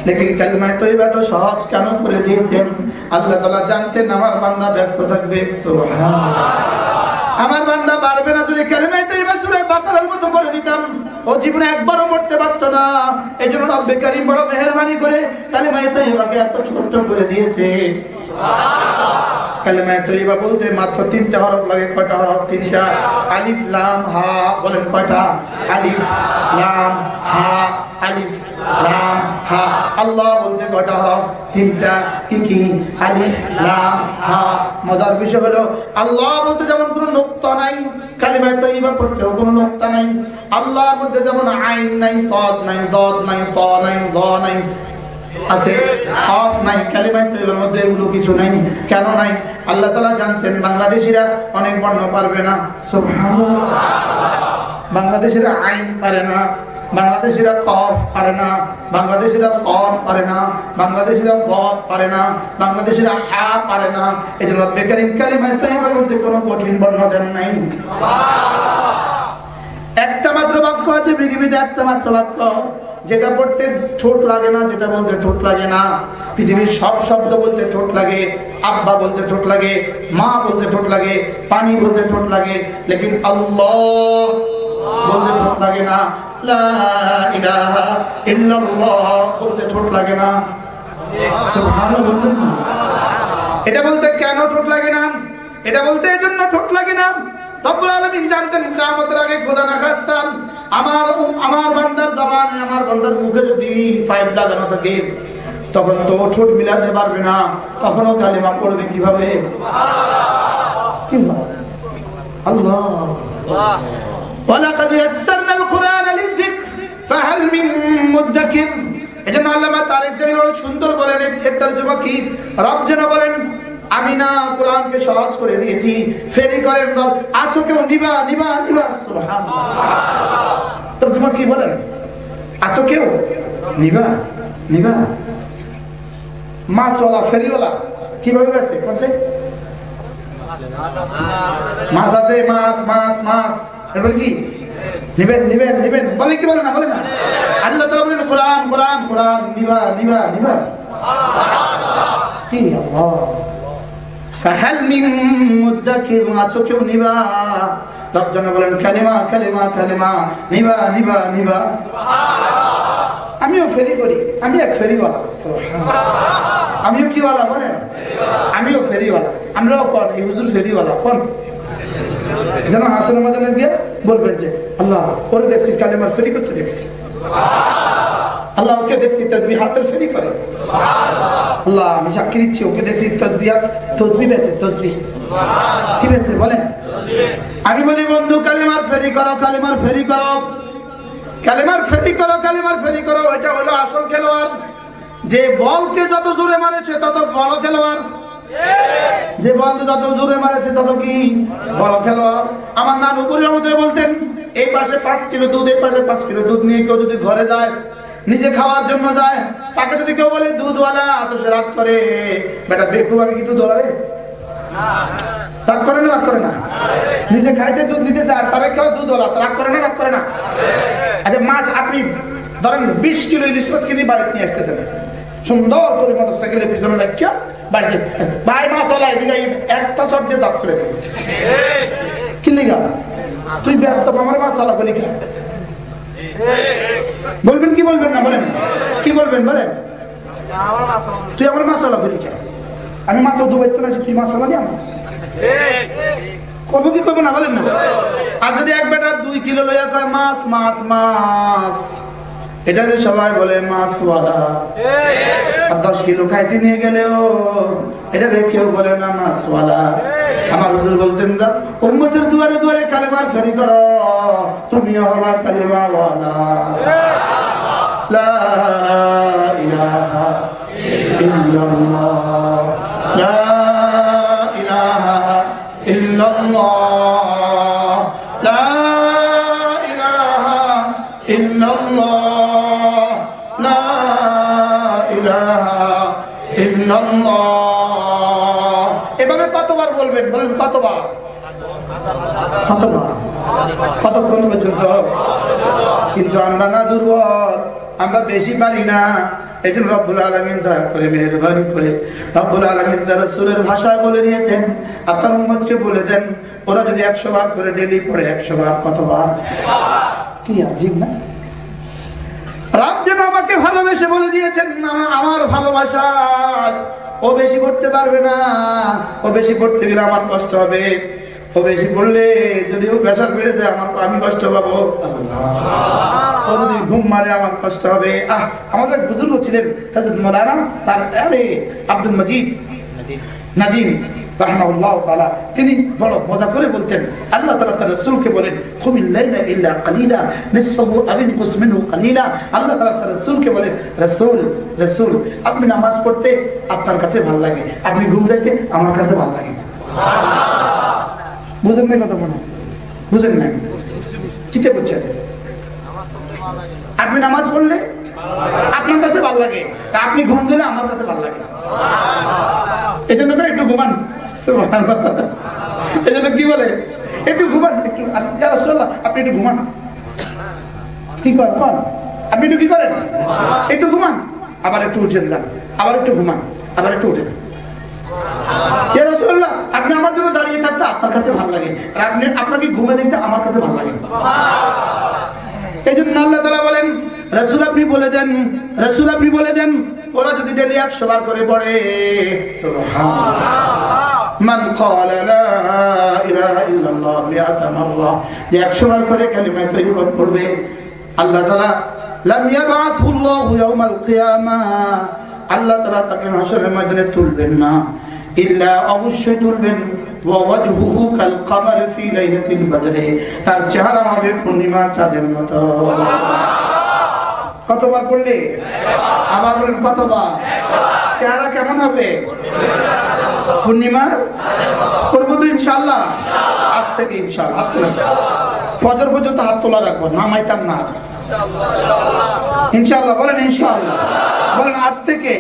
লেকিন কালিমায়ে তয়্যিবা তো সহজ কেন করে দিয়েছেন? আল্লাহ তাআলা জানতেন আমার বান্দা ব্যস্ত থাকবে। সুবহানাল্লাহ। আমার বান্দা পারবে না। যদি কালিমায়ে তয়্যিবা সূরা বাকারার মতো করে দিতাম, ও জীবনে একবারও পড়তে পারত না। এজন্য রব্বে কারীম বড় মেহেরবানি করে কালিমায়ে তয়্যিবাকে এত ছোট করে দিয়েছে। সুবহানাল্লাহ। কালিমায়ে তয়্যিবা বলতে মাত্র 3টা হরফ লাগে। কয়টা হরফ? 3টা। আলিফ লাম হা। বলেন কয়টা? আলিফ লাম হা, আলিফ লাম হা। আল্লাহ বলতে কয়টা হরফ? 3টা। কি কি? আলিফ লাম হা। মজার বিষয় হলো আল্লাহ বলতে যেমন কোনো নুকতা নাই, কালিমায়ে তয়্যিবা পড়তেও কোনো নুকতা নাই। আল্লাহর মধ্যে যেমন আইন নাই, সাদ নাই, দাদ নাই, তা নাই, যা নাই, আছে হাফ নাই, কালিমায়ে তয়্যিবার মধ্যে এগুলো কিছু নাই। কেন নাই? আল্লাহ তাআলা জানতেন বাংলাদেশিরা অনেক বর্ণ পারবে না। সুবহানাল্লাহ। বাংলাদেশিরা আইন পারে না, বাংলাদেশিরা কফ পারে না, বাংলাদেশিরা সদ পারে না, বাংলাদেশিরা বদ পারে না, বাংলাদেশিরা হা পারে না। এজন্য রব্বে কারীম কালিমায়ে তয়্যিবার মধ্যে কোনো কঠিন বর্ণ দেন নাই। একটা মাত্র বাক্য আছে পৃথিবীতে, একটা মাত্র বাক্য যেটা পড়তে ঠোঁট লাগে না, যেটা বলতে ঠোঁট লাগে না। পৃথিবীর সব শব্দ বলতে ঠোঁট লাগে, আব্বা বলতে ঠোঁট লাগে, মা বলতে ঠোঁট লাগে, পানি বলতে ঠোঁট লাগে, লেকিন আল্লাহ বলতে ঠোঁট লাগে না। লা ইলাহা ইল্লাল্লাহ বলতে ঠোঁট লাগে না। সুবহানাল্লাহ। এটা বলতে কেন ঠোঁট লাগে না? এটা বলতে এজন্য ঠোঁট লাগে না, রব্বুল আলামিন জানতেন কিয়ামতের আগে খোদা না খাস্তা আমার বান্দার জবানে, আমার বান্দার মুখে যদি 5 লাগানো থাকে, তখন তো ঠোঁট মিলাতে পারবে না, তখনও কালিমা পড়বে কিভাবে? আল্লাহ। ওয়ালাকাদ ইয়াসসারনাল কুরআনা লিযিকর ফাহাল মিন মুদ্দাকির। এজন্য আল্লামা তারেক জামিল বড় সুন্দর বলেন, এর তরজমা কি? রব যেন বলেন আমি না কোরআনকে সহজ করে দিয়েছি, ফেরি করেন রব আছো কেউ নিবা নিবা নিবা। সুবহানাল্লাহ। তরজমা কি বলেন? আছো কেউ নিবা নিবা। মাছওয়ালা ফেরিওয়ালা কিভাবে গেছে? কোনছে মাছ আছে, মাছ মাছ মাছ, এরপরে কি নিবেন নিবেন নিবেন বলে কি বলে না? বলে না? আল্লাহ তাআলা বলেন কোরআন কোরআন কোরআন নিবা নিবা নিবা। কি আল্লাহ ফাহাল মিন মুদ্দাকির, আছো কেউ নিবা? রব যেন বলেন কালিমা কালিমা কালিমা, নিবা নিবা নিবা। আমিও ফেরি করি, আমি এক ফেরিওয়ালা। আমিও কি ওয়ালা বলেন? আমিও ফেরিওয়ালা। আমরাও কোন এই হুজুর ফেরিওয়ালা কোন যেন হাসনের ময়দানে গিয়ে বলবেন যে আল্লাহ ওরে দেখছি কালেমার ফেরি করতে দেখছি, আল্লাহ ওকে দেখছি তাসবিহ হাতের ফেরি করে, আল্লাহ আমি সাক্ষী দিচ্ছি ওকে দেখছি তসবিহ বেচে, তসবিহ কি বেচে বলেন? আমি বলি বন্ধু কালেমার ফেরি করো, কালেমার ফেরি করো, কালেমার ফেরি করো, কালেমার ফেরি করো। এটা হলো আসল খেলোয়াড়। যে বলকে যত জোরে মারেছে তত বড় খেলোয়াড়, যে বলকে যত জোরে মারেছে তত কি বড় খেলোয়াড়। আমার নানু রহমতুল্লাহ বলতেন এই পাশে 5 কিলো দুধ, এই পাশে 5 কিলো দুধ নিয়ে কেউ যদি ঘরে যায়, নিজে খাওয়ার জন্য যায়, তাকে যদি কেউ বলে দুধওয়ালা, তো সে রাগ করে, বেটা বেকুব আমি কি দুধ ওলা রে? রাগ করে না? রাগ করে না? নিজে খাইতে দুধ নিতেছে আর তারা কেউ দুধওয়ালা, রাগ করে না? রাগ করে না? আচ্ছা মাছ আপনি ধরেন 20 কিলো ইলিশ মাছ কিনে বাড়িতে নিয়ে আসতেছেন, সুন্দর করে মোটরসাইকেলের পিছনে রাখিয়া বাড়িতে, ভাই মাছওয়ালা এদিকে একটা সব দিয়ে দাঁত ফেলে কি লিগা তুই ব্যর্থ আমার মাছওয়ালা বলি কি বলবেন? কি বলবেন না বলেন? কি বলবেন বলেন? তুই আমার মাছওয়ালা বলি কেন? আমি মাত্র দুবাইতে না, তুই মাছওয়ালা নিয়ে আমার কব কি করবো না বলেন না? আর যদি এক বেটা 2 কিলো লইয়া কয় মাছ মাছ মাছ, এটা সবাই বলে মাছওয়ালা। আর 10 কিলো খাইতে নিয়ে গেলেও এটা কেউ বলে না মাছওয়ালা। আমার হুজুর বলতেন না উম্মতের দুয়ারে দুয়ারে কালেমার ফেরি করো, তুমিও হবা কালেমাওয়ালা। লা ইলাহা ইল্লাল্লাহ, লা ইলাহা ইল্লাল্লাহ, লা ইলাহা ইল্লাল্লাহ, লা ইলাহা ইল্লাল্লাহ। এভাবে কতবার বলবেন? বলেন কতবার? কতবার? কতক্ষণ পর্যন্ত? কিন্তু আমরা না দুর্বল, আমরা বেশি পারি না। এই জন্য রব্বুল আলামিন দয়া করে মেহেরবানি করে রব্বুল আলামিন তার রাসূলের ভাষায় বলে দিয়েছেন, আপনার উম্মতকে বলে দেন ওরা যদি 100 বার করে ডেইলি পড়ে, 100 বার কতবার? কি আজীব না? রব যেন আমাকে ভালোবেসে বলে দিয়েছেন আমার ভালোবাসায় ও বেশি পড়তে পারবে না, ও বেশি পড়তে গেলে আমার কষ্ট হবে, ও বেশি পড়লে যদি ও প্রেসার বেড়ে যায় আমি কষ্ট পাবো, ও যদি ঘুম মারে আমার কষ্ট হবে। আমাদের বুজুর্গ ছিলেন হযরত মাওলানা তার আব্দুল মজিদ নাদিম রাহমাহুল্লাহ তাআলা, তিনি বড় মজা করে বলতেন আল্লাহ তাআলা তার রাসূলকে বলেন কুমিল লাইলা ইল্লা কালিলা নিসফাহু আও ইনকুস মিনহু কালিলা। আল্লাহ তাআলা তার রাসূলকে বলেন রাসূল রাসূল আপনি নামাজ পড়তে আপনার কাছে ভালো লাগে, আপনি ঘুম যাইতে আমার কাছে ভালো লাগে। বুঝেন না কথা বলেন? বুঝেন না? কিতে বুঝছেন? আপনি নামাজ পড়লে আপনার কাছে ভালো লাগে, আপনি ঘুম দিলে আমার কাছে ভালো লাগে। এই জন্য একটু ঘুমান, এই জন্য কি বলে একটু ঘুমান, একটু ইয়া রাসূলুল্লাহ আপনি একটু ঘুমান। কি করেন কোন? আপনি একটু কি করেন? একটু ঘুমান, আবার একটু উঠেন যান, আবার একটু ঘুমান, আবার একটু উঠেন। ইয়া রাসূলুল্লাহ আপনি আমার জন্য দাঁড়িয়ে থাকতে আপনার কাছে ভালো লাগে, আর আপনি আপনাকে ঘুমে দেখতে আমার কাছে ভালো লাগে। এই জন্য আল্লাহ তাআলা বলেন রাসূল আপনি বলে দেন, রাসূল আপনি বলে দেন ওরা যদি ডেইলি 100 বার করে পড়ে, সুবহানাল্লাহ, মান ক্বালা লা ইলাহা ইল্লাল্লাহ 100 মাররা, যে 100 বার করে কালিমা তাইয়্যিবা পড়বে, আল্লাহ তাআলা লাম ইয়াবআথহু আল্লাহু ইয়াওমাল কিয়ামাহ, আল্লাহ তাআলা তাকে হাসরের ময়দানে তুলবেন না, ইল্লা অবশ্যই তুলবেন ওয়া ওয়াজহুহু কাল কমার ফি লাইলাতিল বদর, তার চেহারা হবে পূর্ণিমার চাঁদের মতো। কতবার পড়লে? আবার বলেন কতবার? চেহারা কেমন হবে? পূর্ণিমা করবো তো ইনশাআল্লাহ। আজ থেকে ইনশাআল্লাহ হাত তোলা, ফজর পর্যন্ত হাত তোলা রাখবো, নামাইতাম না ইনশাআল্লাহ। বলেন ইনশাআল্লাহ। বলেন আজ থেকে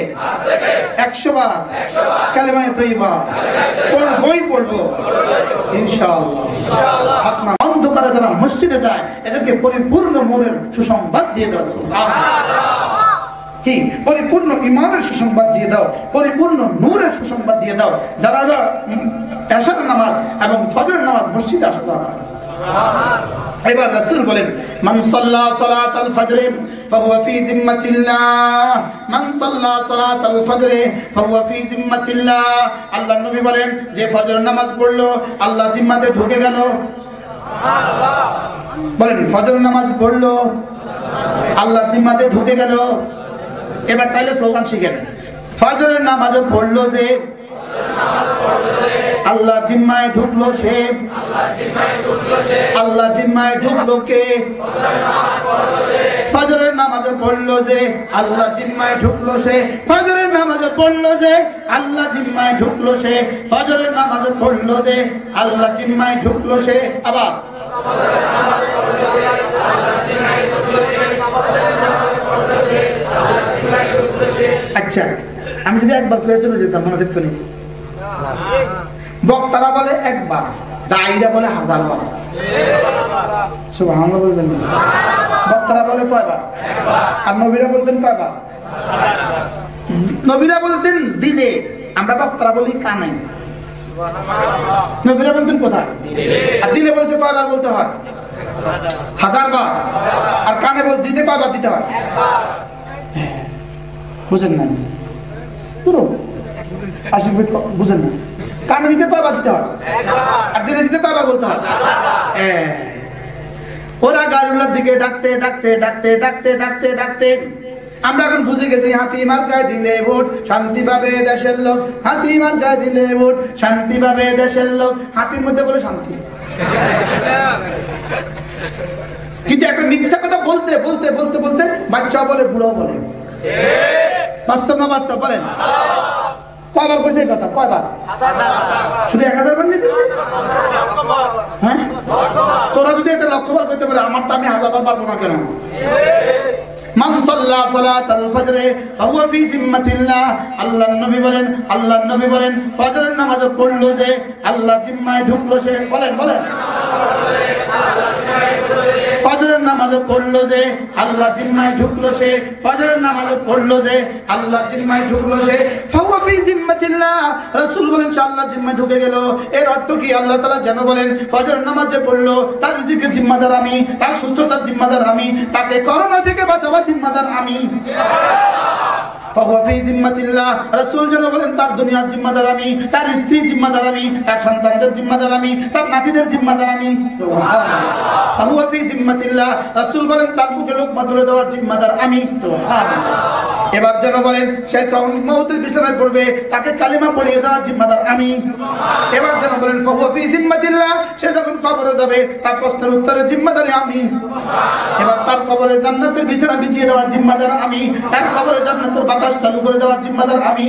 100 বার কালেমায়ে তৈয়বা পড়বই পড়বো ইনশাআল্লাহ। অন্ধকারে যারা মসজিদে যায় এদেরকে পরিপূর্ণ নূরের সুসংবাদ দিয়ে দাও। কি পরিপূর্ণ ঈমানের সুসংবাদ দিয়ে দাও, পরিপূর্ণ নূরের সুসংবাদ দিয়ে দাও। যারা এশার নামাজ এবং ফজরের নামাজ মসজিদে আসে তারা। এবার রাসূল বলেন মান সাল্লা সালাতাল ফজর ফাহুয়া ফি জিম্মাতিল্লাহ, মান সাল্লা সালাতাল ফজর ফাহুয়া ফি জিম্মাতিল্লাহ। আল্লাহর নবী বলেন যে ফজর নামাজ পড়লো আল্লাহ জিম্মাতে ঢুকে গেল। বলেন ফজর নামাজ পড়লো আল্লাহ জিম্মাতে ঢুকে গেল। এবার তাইলে স্লোগান শিখেন। ফজরের নামাজ পড়লো যে আল্লাহ জিম্মায় ঢুকলো সে, আল্লাহ জিম্মায় ঢুকলো কে? ফজরের নামাজ পড়লো যে আল্লাহ জিম্মায় ঢুকলো সে, ফজরের নামাজ পড়লো যে আল্লাহ জিম্মায় ঢুকলো সে, ফজরের নামাজ পড়লো যে আল্লাহ জিম্মায় ঢুকলো সে। আবার আচ্ছা, আমি যদি একবার কয়ে চলে যেতাম মনে দেখতো নি। বক্তারা বলে একবার, দায়ীরা বলে 1000 বার। সুবহানাল্লাহ বলবেন। বক্তারা বলে কয়বার? আর নবীরা বলতেন কয়বার? নবীরা বলতেন দিলে, আমরা বক্তারা বলি কানে। নবীরা বলতেন কোথায়? আর দিলে বলতে কয়বার বলতে হয়? 1000 বার। আর কানে বলতে দিতে কয়বার দিতে হয়? বুঝেন না? পুরো আশীর্বাদ বুঝেন না? কানে দিতে কয়বার দিতে হয়? আর দিলে দিতে কয়বার বলতে হয়? ওরা গাড়িগুলোর দিকে ডাকতে ডাকতে ডাকতে ডাকতে ডাকতে ডাকতে আমরা এখন বুঝে গেছি হাতি মার্কায় দিলে ভোট শান্তি পাবে দেশের লোক, হাতি মার্কায় দিলে ভোট শান্তি পাবে দেশের লোক। হাতির মধ্যে বলে শান্তি, কিন্তু একটা মিথ্যা কথা বলতে বলতে বলতে বলতে বাচ্চা বলে বুড়ো বলে। বাস্তব না বাস্তব? বলেন কয়বার কইছে এই কথা? কয়বার? শুধু 1000 বার নিতেছে? হ্যাঁ, তোরা যদি একটা 1,00,000 বার কইতে পারে, আমারটা আমি 1000 বার পারবো না কেন? মান সাল্লা সালাতাল ফজর ফাহুয়া ফি জিম্মাতিল্লাহ। আল্লাহর নবী বলেন, আল্লাহর নবী বলেন ফজরের নামাজ পড়লো যে আল্লাহ জিম্মায় ঢুকলো সে। বলেন বলেন ফজরের নামাজ পড়লো যে আল্লাহ জিম্মায় ঢুকলো সে, ফজরের নামাজ পড়লো যে আল্লাহ জিম্মায় ঢুকলো সে। ফাহুয়া ফি জিম্মাতিল্লাহ। রাসূল বলেন সে আল্লাহ জিম্মায় ঢুকে গেল। এর অর্থ কি? আল্লাহ তাআলা যেন বলেন ফজরের নামাজ যে পড়লো তার রিজিকের জিম্মাদার আমি, তার সুস্থতার জিম্মাদার আমি, তাকে করোনা থেকে বাঁচাবার জিম্মাদার আমি। ফাহুয়া ফি জিম্মাতিল্লাহ। রাসূল যেন বলেন তার দুনিয়ার জিম্মাদার আমি, তার স্ত্রীর জিম্মাদার আমি, তার সন্তানদের জিম্মাদার আমি, তার নাতিদের জিম্মাদার আমি। সুবহানাল্লাহ। ফাহুয়া ফি জিম্মাতিল্লাহ। রাসূল বলেন তার মুখে লোকমা তুলে দেওয়ার জিম্মাদার আমি। সুবহানাল্লাহ। এবার যেন বলেন সে যখন মওতের বিছানায় পড়বে তাকে কালিমা পড়িয়ে দেওয়ার জিম্মাদার আমি। এবার যেন বলেন ফাহুয়া ফি জিম্মাতিল্লাহ। সে যখন কবরে যাবে তার প্রশ্নের উত্তরের জিম্মাদার আমি। এবার তার কবরে জান্নাতের বিছানা বিছিয়ে দেওয়ার জিম্মাদার আমি, তার কবরে জান্নাতের বাতাস চালু করে দেওয়ার জিম্মাদার আমি,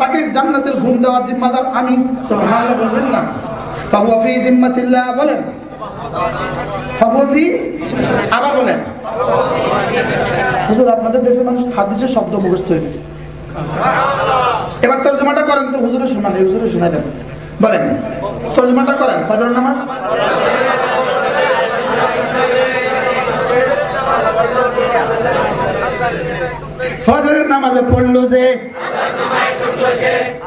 তাকে জান্নাতের ঘুম দেওয়ার জিম্মাদার আমি। সুবহানাল্লাহ বলবেন না? ফাহুয়া ফি জিম্মাতিল্লাহ। বলেন ফাহুয়া ফি। আবার বলেন। হুজুর আপনাদের দেশের মানুষ হাদিসের শব্দ মুখস্থ হয়ে গেছে, এবার তরজমাটা করেন তো। হুজুরে শোনান, হুজুরে শোনাই দেন। বলেন তরজমাটা করেন। ফজরের নামাজ ফজরের নামাজে পড়লো যে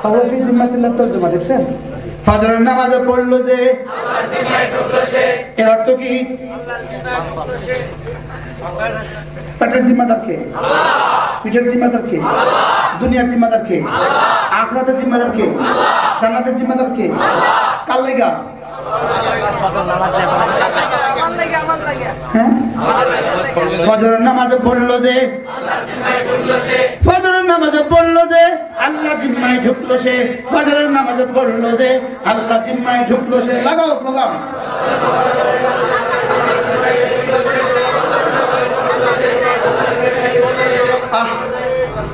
ফাহুয়া ফি জিম্মাতিল্লাহ। তরজমা দেখছেন? ফজরের নামাজে পড়লো যে এর অর্থ কি? পেটের জিম্মাদার কে? পিঠের জিম্মাদার কে? দুনিয়ার জিম্মাদার কে? আখিরাতের জিম্মাদার কে? জান্নাতের জিম্মাদার কে? কার লাগা? ফজরের নামাজে পড়লো যে ফজরের নামাজে পড়লো যে আল্লাহ জিম্মায় ঢুকলো সে, ফজরের নামাজে পড়লো যে আল্লাহ জিম্মায় ঢুকলো সে। লাগাও স্লোগান।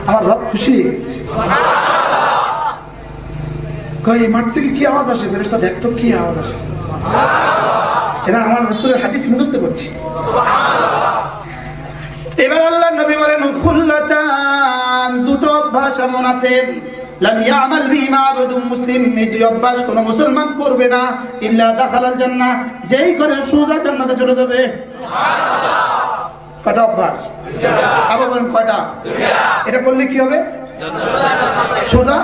আমার রব খুশি হয়ে গেছে। এই মাঠ থেকে কি আওয়াজ আসে? ফেরেশতা দেখতো কি আওয়াজ আসে। এরা আমার রাসূলের হাদিস মুখস্থ করছে। এবার আল্লাহ নবী বলেন খুল্লাতান, দুটো অভ্যাস এমন আছে লাম ইয়ামাল বিহিমা আবদুম মুসলিম, এই দুই অভ্যাস কোন মুসলমান করবে না ইল্লা দাখালাল জান্নাহ, যেই করে সোজা জান্নাতে চলে যাবে। সুবহানাল্লাহ। কয়টা অভ্যাস? আবার বলেন কয়টা? এটা করলে কি হবে? সোজা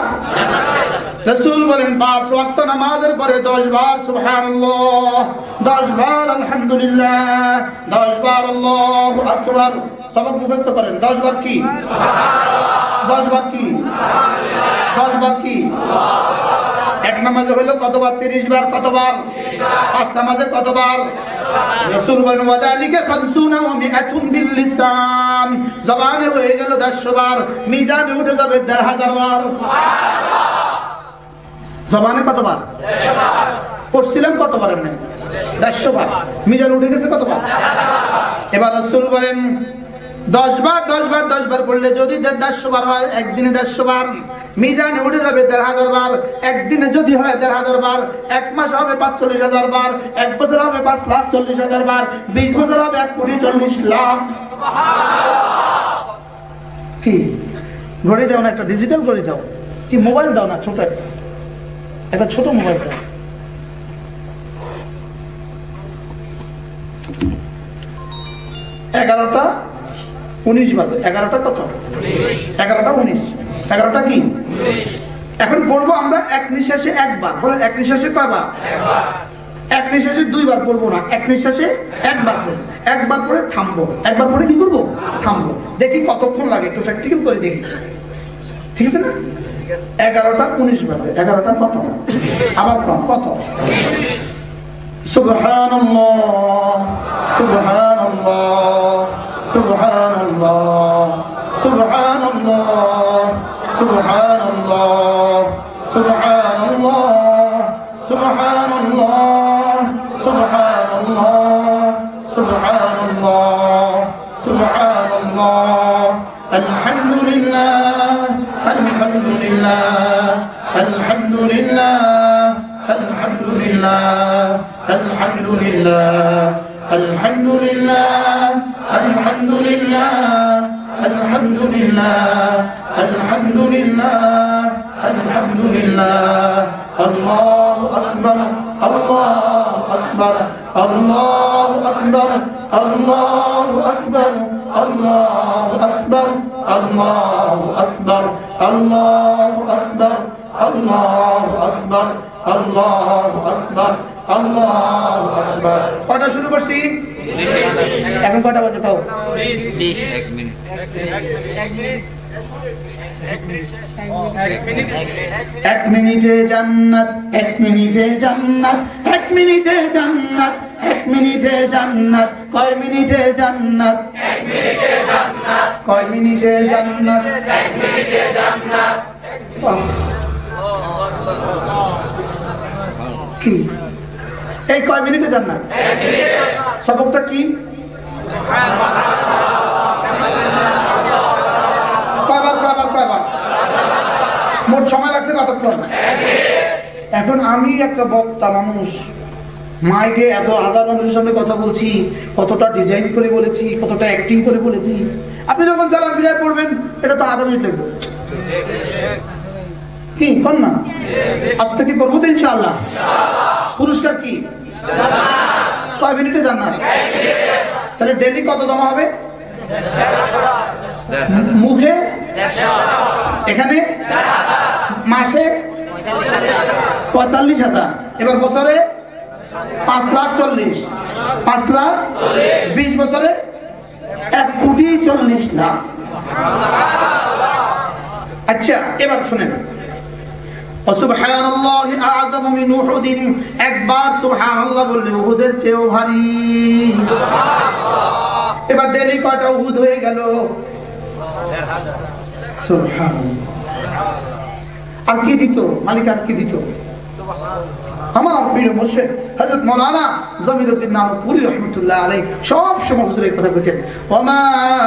রাসূল বলেন 5 ওয়াক্ত নামাজের পরে 10 বার সুবহানাল্লাহ, 10 বার আলহামদুলিল্লাহ, 10 বার আল্লাহু আকবার। সবাই মুখস্থ করেন 10 বার কি? সুবহানাল্লাহ। 10 বার কি? সুবহানাল্লাহ। 10 বার কি? এক নামাজে হলো কতবার? 30 বার। কতবার? 5 নামাজে কতবার? রাসূল বলেন ওয়াদালিকা 50 ওয়া 100 বিল লিসান, জবানে হয়ে গেল 100 বার, মিজানে উঠে যাবে 1000 বার। সুবহানাল্লাহ। জবানে কতবার? 100 বার। পড়ছিলাম কতবার? এমনি 100 বার। মিজানে উঠে গেছে কতবার? এবার রাসূল বলেন 10 বার 10 বার 10 বার পড়লে যদি 150 বার হয়, একদিনে 150 বার, মিজানে উঠে যাবে 1500 বার। একদিনে যদি হয় 1500 বার, এক মাস হবে 45,000 বার, এক বছর হবে 5,40,000 বার, 20 বছর হবে 1,40,00,000। কি ঘড়ি দাও না? একটা ডিজিটাল ঘড়ি দাও। কি মোবাইল দাও না? ছোট একটা ছোট মোবাইল দাও। এগারোটা 19 বাজে। 11টা কত? 11টা 19। 11টা কি? এখন পড়বো আমরা এক নিঃশ্বাসে একবার। বলেন এক নিঃশ্বাসে কয়বার? একবার। এক নিঃশ্বাসে 2 বার পড়বো না, এক নিঃশ্বাসে একবার পড়বো। একবার পড়ে থামবো, একবার পড়ে কি করবো? থামবো। দেখি কতক্ষণ লাগে, একটু প্র্যাকটিক্যাল করে দেখি। ঠিক আছে না? 11টা 19 বাজে। 11টা কত? আবার কত? সুবহানাল্লাহ, সুবহানাল্লাহ, সুবহানাল্লাহ, সুবহানাল্লাহ, সুবহানাল্লাহ, সুবহানাল্লাহ, সুবহানাল্লাহ, সুবহানাল্লাহ, সুবহানাল্লাহ, সুবহানাল্লাহ, আলহামদুলিল্লাহ, আলহামদুলিল্লাহ, আলহামদুলিল্লাহ, আলহামদুলিল্লাহ, আলহামদুলিল্লাহ, আলহামদুলিল্লাহ, আলহামদুলিল্লাহ, আলহামদুলিল্লাহ, আলহামদুলিল্লাহ, আলহামদুলিল্লাহ, আল্লাহু আকবার, আল্লাহু আকবার, আল্লাহু আকবার, আল্লাহু আকবার, আল্লাহু আকবার, আল্লাহু আকবার, আল্লাহু আকবার, আল্লাহু আকবার, আল্লাহু আকবার, আল্লাহু আকবার। কয়টা শুরু করছি? এখন কয়টা বাজে পাও? 20। 1 মিনিট। 1 মিনিটে জান্নাত, 1 মিনিটে জান্নাত, 1 মিনিটে জান্নাত, 1 মিনিটে জান্নাত। কয় মিনিটে জান্নাত? 1 মিনিটে জান্নাত। কয় মিনিটে জান্নাত? 1 মিনিটে জান্নাত। কি এই কয় মিনিটে জান্নাত? 1 মিনিটে। সবকটা কি? কয়বার? মোট সময় লাগছে কতক্ষণ? এখন আমি একটা বক্তা মানুষ, মাইকে এত হাজার মানুষের সামনে কথা বলছি, কতটা ডিজাইন করে বলেছি, কতটা অ্যাক্টিং করে বলেছি। আপনি যখন সালাম ফিরায় পড়বেন, এটা তো আধা মিনিট লাগবে। কি কর না? আজ থেকে করবো তো ইনশাআল্লাহ। পুরস্কার কি? কয় মিনিটে জান্নাত? তাহলে ডেইলি কত জমা হবে? মুখে 150, এখানে মাসে 45,000, এবার বছরে 5,40,000, 5,40,000, 20 বছরে 1,40,00,000। আচ্ছা এবার শুনেন, সুবহানাল্লাহি আ'যামু মিন উহুদিন, একবার সুবহানাল্লাহ বললে উহুদের চেয়েও ভারী। এবার ডেইলি কয়টা উহুদ হয়ে গেল? 1,500। সুবহানাল্লাহ। আর কি দিত মালিক? আর কি দিত? আমার প্রিয় মুর্শিদ হযরত মাওলানা জমিরুদ্দিন নানুপুরি রাহমাতুল্লাহ আলাইহি সব সময় হুজুরের কথা বলতেন, ওমা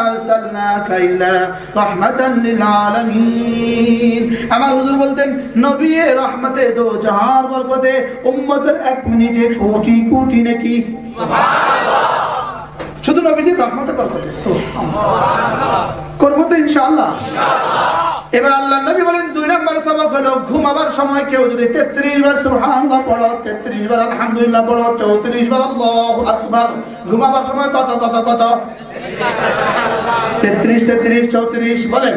আরসালনাকা ইল্লা রাহমাতাল লিল আলামিন। আমার হুজুর বলতেন, নবী রহমতে দো জাহান বরকতে উম্মতের 1 মিনিটে কোটি কোটি নেকি। সুবহানাল্লাহ। শুধু নবীজির রহমতে বরকতে সুবহানাল্লাহ করব তো ইনশাআল্লাহ। এবার আল্লাহর নবী বলেন 2 নম্বর সবক হলো ঘুমাবার সময় কেউ যদি 33 বার সুবহানাল্লাহ পড়ো, 33 বার আলহামদুলিল্লাহ পড়ো, 34 বার আল্লাহু আকবার, ঘুমাবার সময় কত কত কত 33 33 34 বলেন,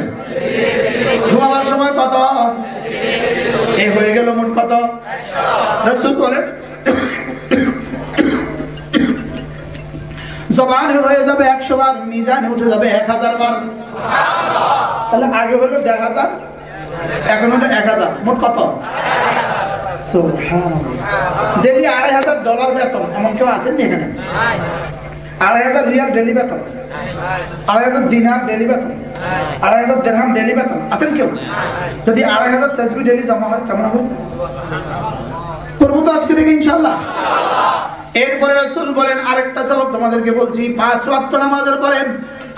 ঘুমাবার সময় কত, এই হয়ে গেল মোট কত 100। রাসূল বলেন জবানে হয়ে যাবে 100 বার, মিজানে উঠে যাবে 1000 বার। সুবহানাল্লাহ। তাহলে আগে হলো 1000, এখন হলো 1000, মোট কত? সুবহানাল্লাহ। ডেইলি $2500 বেতন, এমন কেউ আছেন এখানে? 2500 রিয়াল ডেইলি বেতন, 2500 দিনার ডেইলি বেতন, 2500 দিরহাম ডেইলি বেতন আছেন কেউ? যদি 2500 তাসবিহ ডেইলি জমা হয় কেমন হবে? করব তো আজকে থেকে ইনশাআল্লাহ। এরপরে রাসূল বলেন আরেকটা সবক তোমাদেরকে বলছি, 5 ওয়াক্ত নামাজের পরে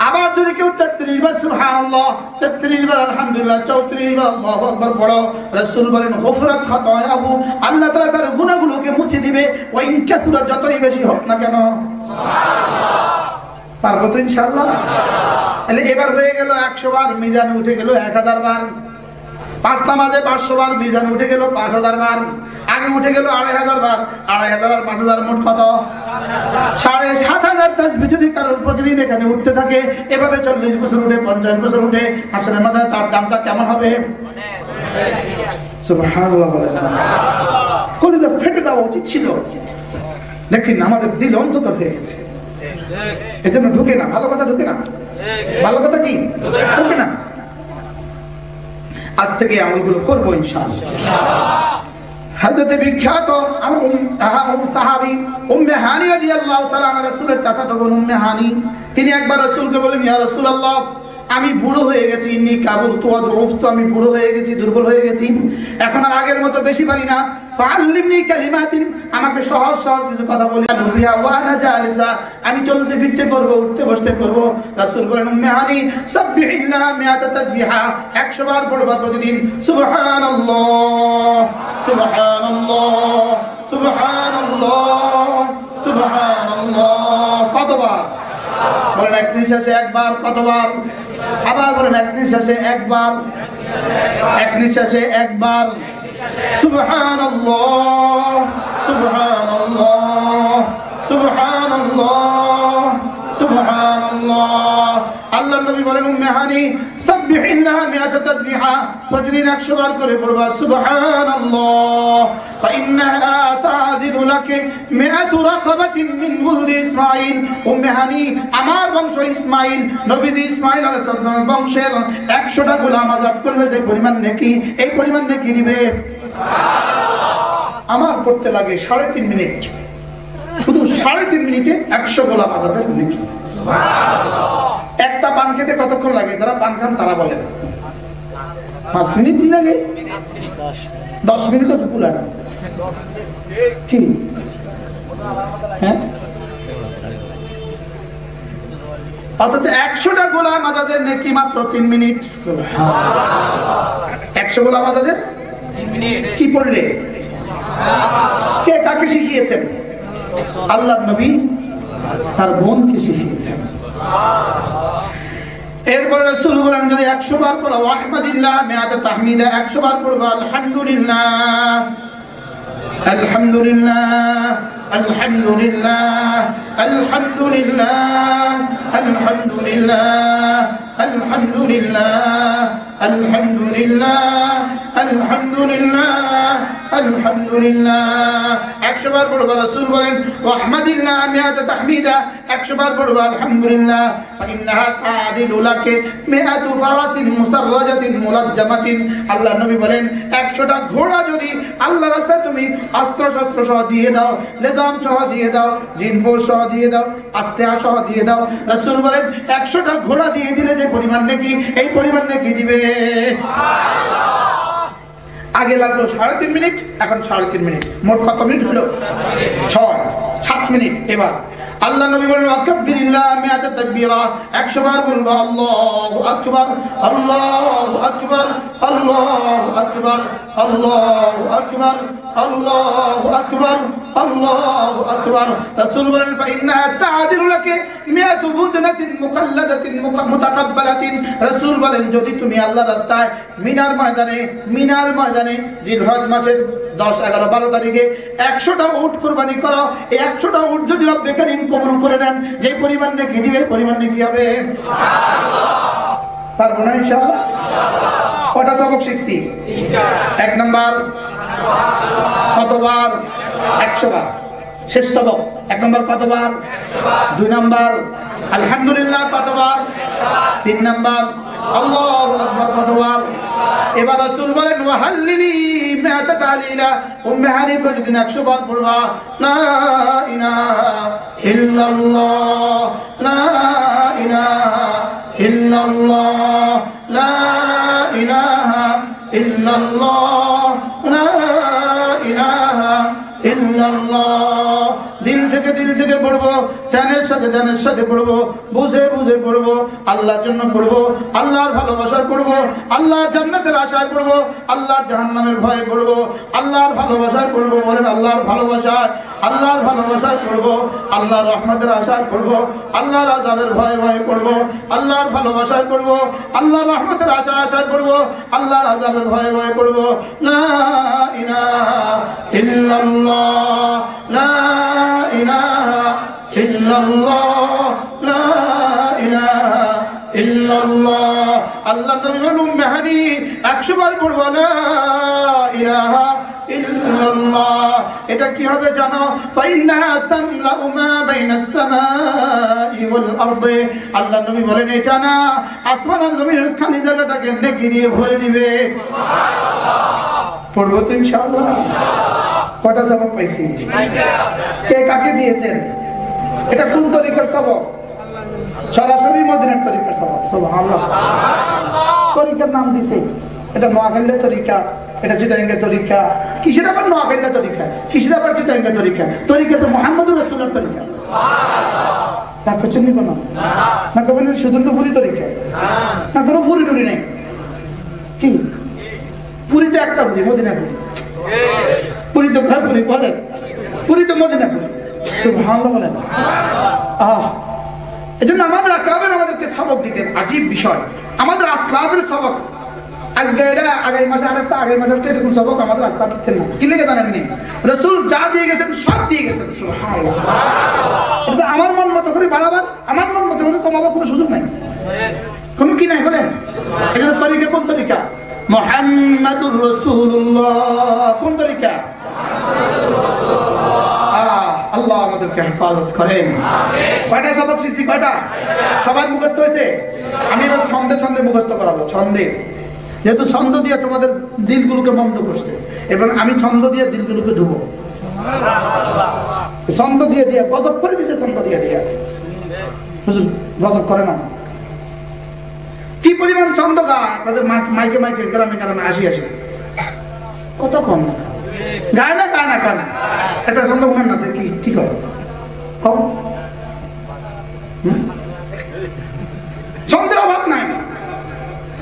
আবার যদি কেউ 33 বার সুবহানাল্লাহ, 33 বার আলহামদুলিল্লাহ, 34 বার আল্লাহু আকবার পড়ো, রাসূল বলেন গুফরাত খাতায়াহু, আল্লাহ তাআলা তার গুনাহগুলোকে মুছে দিবে, ওয়া ইন কাতুরা, যতই বেশি হোক না কেন। সুবহানাল্লাহ। পারবো তো ইনশাআল্লাহ। তাহলে এবার হয়ে গেল 100 বার, মিজানে উঠে গেল 1000 বার। 5 নামাজে 500 বার, মিজানে উঠে গেল 5000 বার। আগে উঠে গেল 2500 বার, 2500 আর 5000 মোট কত? 7500 তাসবিহ যদি কারোর প্রতিদিন এখানে উঠতে থাকে, এভাবে 40 বছর উঠে, 50 বছর উঠে, আসলে মাঝে তার দামটা কেমন হবে? সুবহানাল্লাহ বলেন। কলিজা ফেটে দেওয়া উচিত ছিল, দেখেন আমাদের দিল অন্ধকার হয়ে গেছে, এজন্য ঢুকে না, ভালো কথা ঢুকে না। ভালো কথা কি ঢুকে না। আজ থেকে আমলগুলো করবো ইনশাআল্লাহ। হযরত বিখ্যাত সাহাবী উম্মে হানি রাদিয়াল্লাহু তাআলা আনহা, রাসূলের চাচাতো বোন উম্মে হানি, তিনি একবার রাসূলকে বলেন, ইয়া রাসূলুল্লাহ, আমি বুড়ো হয়ে গেছি, ইন্নী কাবুরতু ওয়া দুউফতু, আমি বুড়ো হয়ে গেছি, দুর্বল হয়ে গেছি, এখন আর আগের মতো বেশি পারি না, ফাআল্লিমনি কালিমাতিন, আমাকে সহজ সহজ কিছু কথা বলে নবিয়া ওয়া আনা জালিসা, আমি চলতে ফিরতে করব, উঠতে বসতে করব। রাসূল বলেন, উম্মে হানি সাব্বিহিল্লাহ মিআতা তাসবিহা, 100 বার পড়বা প্রতিদিন, সুবহানাল্লাহ সুবহানাল্লাহ সুবহানাল্লাহ সুবহানাল্লাহ। কতবার বলেন? 1 নিঃশ্বাসে একবার। কতবার? আবার বলেন 1 নিঃশ্বাসে একবার, 1 নিঃশ্বাসে একবার। সুবহানাল্লাহ সুবহানাল্লাহ সুবহানাল্লাহ সুবহানাল্লাহ। আল্লাহর নবী বলেন, উম্মে হানি সাব্বিহিল্লাহ মিআতা তাসবিহা, প্রতিদিন 100 বার করে পড়বা সুবহানাল্লাহ, ফাইন্নাহা তা'দিলু লাকি মিআতু রাকাবাতিন মিন ওয়ালদি ইসমাঈল। উম্মে হানি, আমার বংশ ইসমাঈল, নবীজি ইসমাঈল আলাইহিস সালাম বংশের 100টা গোলাম আযাদ করলে যে পরিমাণ নেকি, এই পরিমাণ নেকি দিবে। সুবহানাল্লাহ। আমার পড়তে লাগে 3.5 মিনিট, শুধু 3.5 মিনিটে 100 গোলাম আযাদের নেকি। সুবহানাল্লাহ। একটা পান খেতে কতক্ষণ লাগে? যারা পান খান তারা বলেন 5 মিনিট লাগে, 10 মিনিটও তো পুরা না কি? হ্যাঁ, অথচ 100টা গোলাম আযাদের নেকি মাত্র 3 মিনিট। সুবহানাল্লাহ। 100 গোলাম আযাদের 3 মিনিট কি পড়লে? কে কাকে শিখিয়েছেন? আল্লাহর নবী তার বোনকে শিখিয়েছেন। এরপরে রাসূল বলেন, যদি 100 বার পড়ো ওয়াহমাদিল্লাহ মিআতা তাহমিদা, 100 বার পড়বা আলহামদুলিল্লাহ আলহামদুলিল্লাহ আলহামদুলিল্লাহ আলহামদুলিল্লাহ আলহামদুলিল্লাহ আলহামদুলিল্লাহ আলহামদুলিল্লাহ আলহামদুলিল্লাহ আলহামদুলিল্লাহ। 100 বার পড়বা। রাসূল বলেন, ওয়াহমাদিল্লাহ মিআতা তাহমিদা, 100 বার পড়বা আলহামদুলিল্লাহ, ফাইন্নাহা তা'দিলু লাকি মিআতু ফারাসিন মুসাররাজাতিন মুলাজ্জামাতিন। আল্লাহ নবী বলেন, 100টা ঘোড়া যদি আল্লাহর রাস্তায় তুমি অস্ত্র শস্ত্র সহ দিয়ে দাও, নিজাম সহ দিয়ে দাও, জিনপোষ সহ দিয়ে দাও, আসলিহা সহ দিয়ে দাও, রাসূল বলেন 100টা ঘোড়া দিয়ে দিলে যে পরিমাণ নেকি, এই পরিমাণ নেকি দিবে। আগে লাগলো 3.5 মিনিট, এখন 3.5 মিনিট, মোট কত মিনিট হলো? 7 মিনিট। এবার আল্লাহ নবী বলেন ওয়াকাব্বিরিল্লাহ মিআতা তাকবীরা, 100 বার বলবো আল্লাহু আকবার, আল্লাহু আকবার, আল্লাহু আকবার, আল্লাহু আকবার, আল্লাহু আকবার, আল্লাহু আকবার। রাসূল বলেন ফাইন্না তা'দিলু লাকা মিআতু বুদনাতিন মুকাল্লাদাতিন মুতাকাব্বালাতিন। রাসূল বলেন যদি তুমি আল্লাহর রাস্তায় মিনার ময়দানে জিলহজ মাসের 10, 11, 12 তারিখে 100টা উট কুরবানি করো, এই 100টা উট যদি রব্বে কারীম কবুল করে নেন, যে পরিমাণ নেকি দিবে পরিমাণ নেকি হবে সুবহানাল্লাহ। পারবো না ইনশাআল্লাহ? কটা সবক শিখছি? 1 নাম্বার কতবার? 100 বার। শেষ সবক 1 নাম্বার কতবার? 2 নাম্বার আলহামদুলিল্লাহ কতবার? 3 নাম্বার আল্লাহু আকবার কতবার? এবার রাসূল বলেন ওয়াহাল্লিলি মিআতা তাহলিলা, উম্মে হানিফা যদি 100 বার পড়বা লা ইলাহা ইল্লাল্লাহ, লা ইলাহা ইল্লাল্লাহ, লা ইলাহা ইল্লাল্লাহ, লা ইলাহা ইল্লাল্লাহ। দিল থেকে পড়বো, ধ্যানের সাথে পড়বো, বুঝে পড়বো, আল্লাহর জন্য পড়বো, আল্লাহর ভালোবাসার পড়বো, আল্লাহর জান্নাতের আশায় পড়বো, আল্লাহর জাহান্নামের ভয়ে পড়বো, আল্লাহর ভালোবাসায় পড়বো। বলেন আল্লাহর ভালোবাসায় পড়বো, আল্লাহর রহমতের আশায় পড়বো, আল্লাহর আযাবের ভয়ে পড়বো, আল্লাহর ভালোবাসায় পড়বো, আল্লাহর রহমতের আশায় পড়বো, আল্লাহর আযাবের ভয়ে পড়বো। লা ইলাহা ইল্লাল্লাহ, লা ইলাহা ইল্লাল্লাহ, লা ইলাহা ইল্লাল্লাহ। আল্লাহ নবী বলেন উম্মে হানি 100 বার পড়বো লা ইলাহা ইল্লাল্লাহ। এটা কি হবে জানো? ফাইন্নাহা তামলাউ মা বাইনাস সামাই ওয়াল আরদি। আল্লাহ নবী বলেন এটা না আসমান আর জমিনের খালি জায়গাটাকে নেকি দিয়ে ভরে দিবে সুবহানাল্লাহ। পড়বো তো ইনশাআল্লাহ। কটা সবক পাইছি? কে কাকে দিয়েছেন? এটা কোন তরিকার সবক? সরাসরি মদিনার তরিকার সবক। সুবহানাল্লাহ। তরিকার নাম দিছে, এটা নোয়াখালীর তরিকা, এটা চিটাগাঙ্গের তরিকা। কিসের আবার নোয়াখালীর তরিকা, কিসের আবার চিটাগাঙ্গের তরিকা? তরিকা তো মুহাম্মদুর রাসূলের তরিকা। সুবহানাল্লাহ। তা কিছু নি কোন না কবেন শুধু পুরি তরিকা না, কোনো পুরি টুরি নেই। কি পুরীতে একটা পুরি, মদিনা পুরি। পুরী তো পুরি বলেন, পুরী তো মদিনা পুরি। সুবহানাল্লাহ বলেন। এজন্য আমাদের আকাবের আমাদেরকে সবক দিতেন। আজীব বিষয়, আমাদের আসলাফের সবক। আজকে এটা আগামী মাসে আরেকটা, আগামী মাসে এরকম সবক আমাদের আসলাফ দিতেন না। কি লেগে জানেননি? রাসূল যা দিয়ে গেছেন সব দিয়ে গেছেন। সুবহানাল্লাহ। এটা আমার মন মতো করে বাড়াবার, আমার মন মতো করে কমাবার কোনো সুযোগ নাই, কোনো কি নাই বলেন। এখানে তরিকা কোন তরিকা? মুহাম্মাদুর রাসূলুল্লাহ। কোন তরিকা? আল্লাহ আমাদেরকে হেফাজত করেন। কয়টা সবক শিখছি? কয়টা? সবার মুখস্থ হয়েছে? আমি এবার ছন্দে মুখস্থ করাবো। ছন্দে, যেহেতু ছন্দ দিয়ে তোমাদের দিলগুলোকে বন্ধ করছে, এবার আমি ছন্দ দিয়ে দিলগুলোকে ধুবো। ছন্দ দিয়ে গজব করে দিছে, ছন্দ দিয়ে হুজুর গজব করে না। কি পরিমাণ ছন্দ গায় আপনাদের মাইকে গ্রামে আসি কত কম গায় না একটা ছন্দ মনে আছে কি করে কম। ছন্দের অভাব নাই।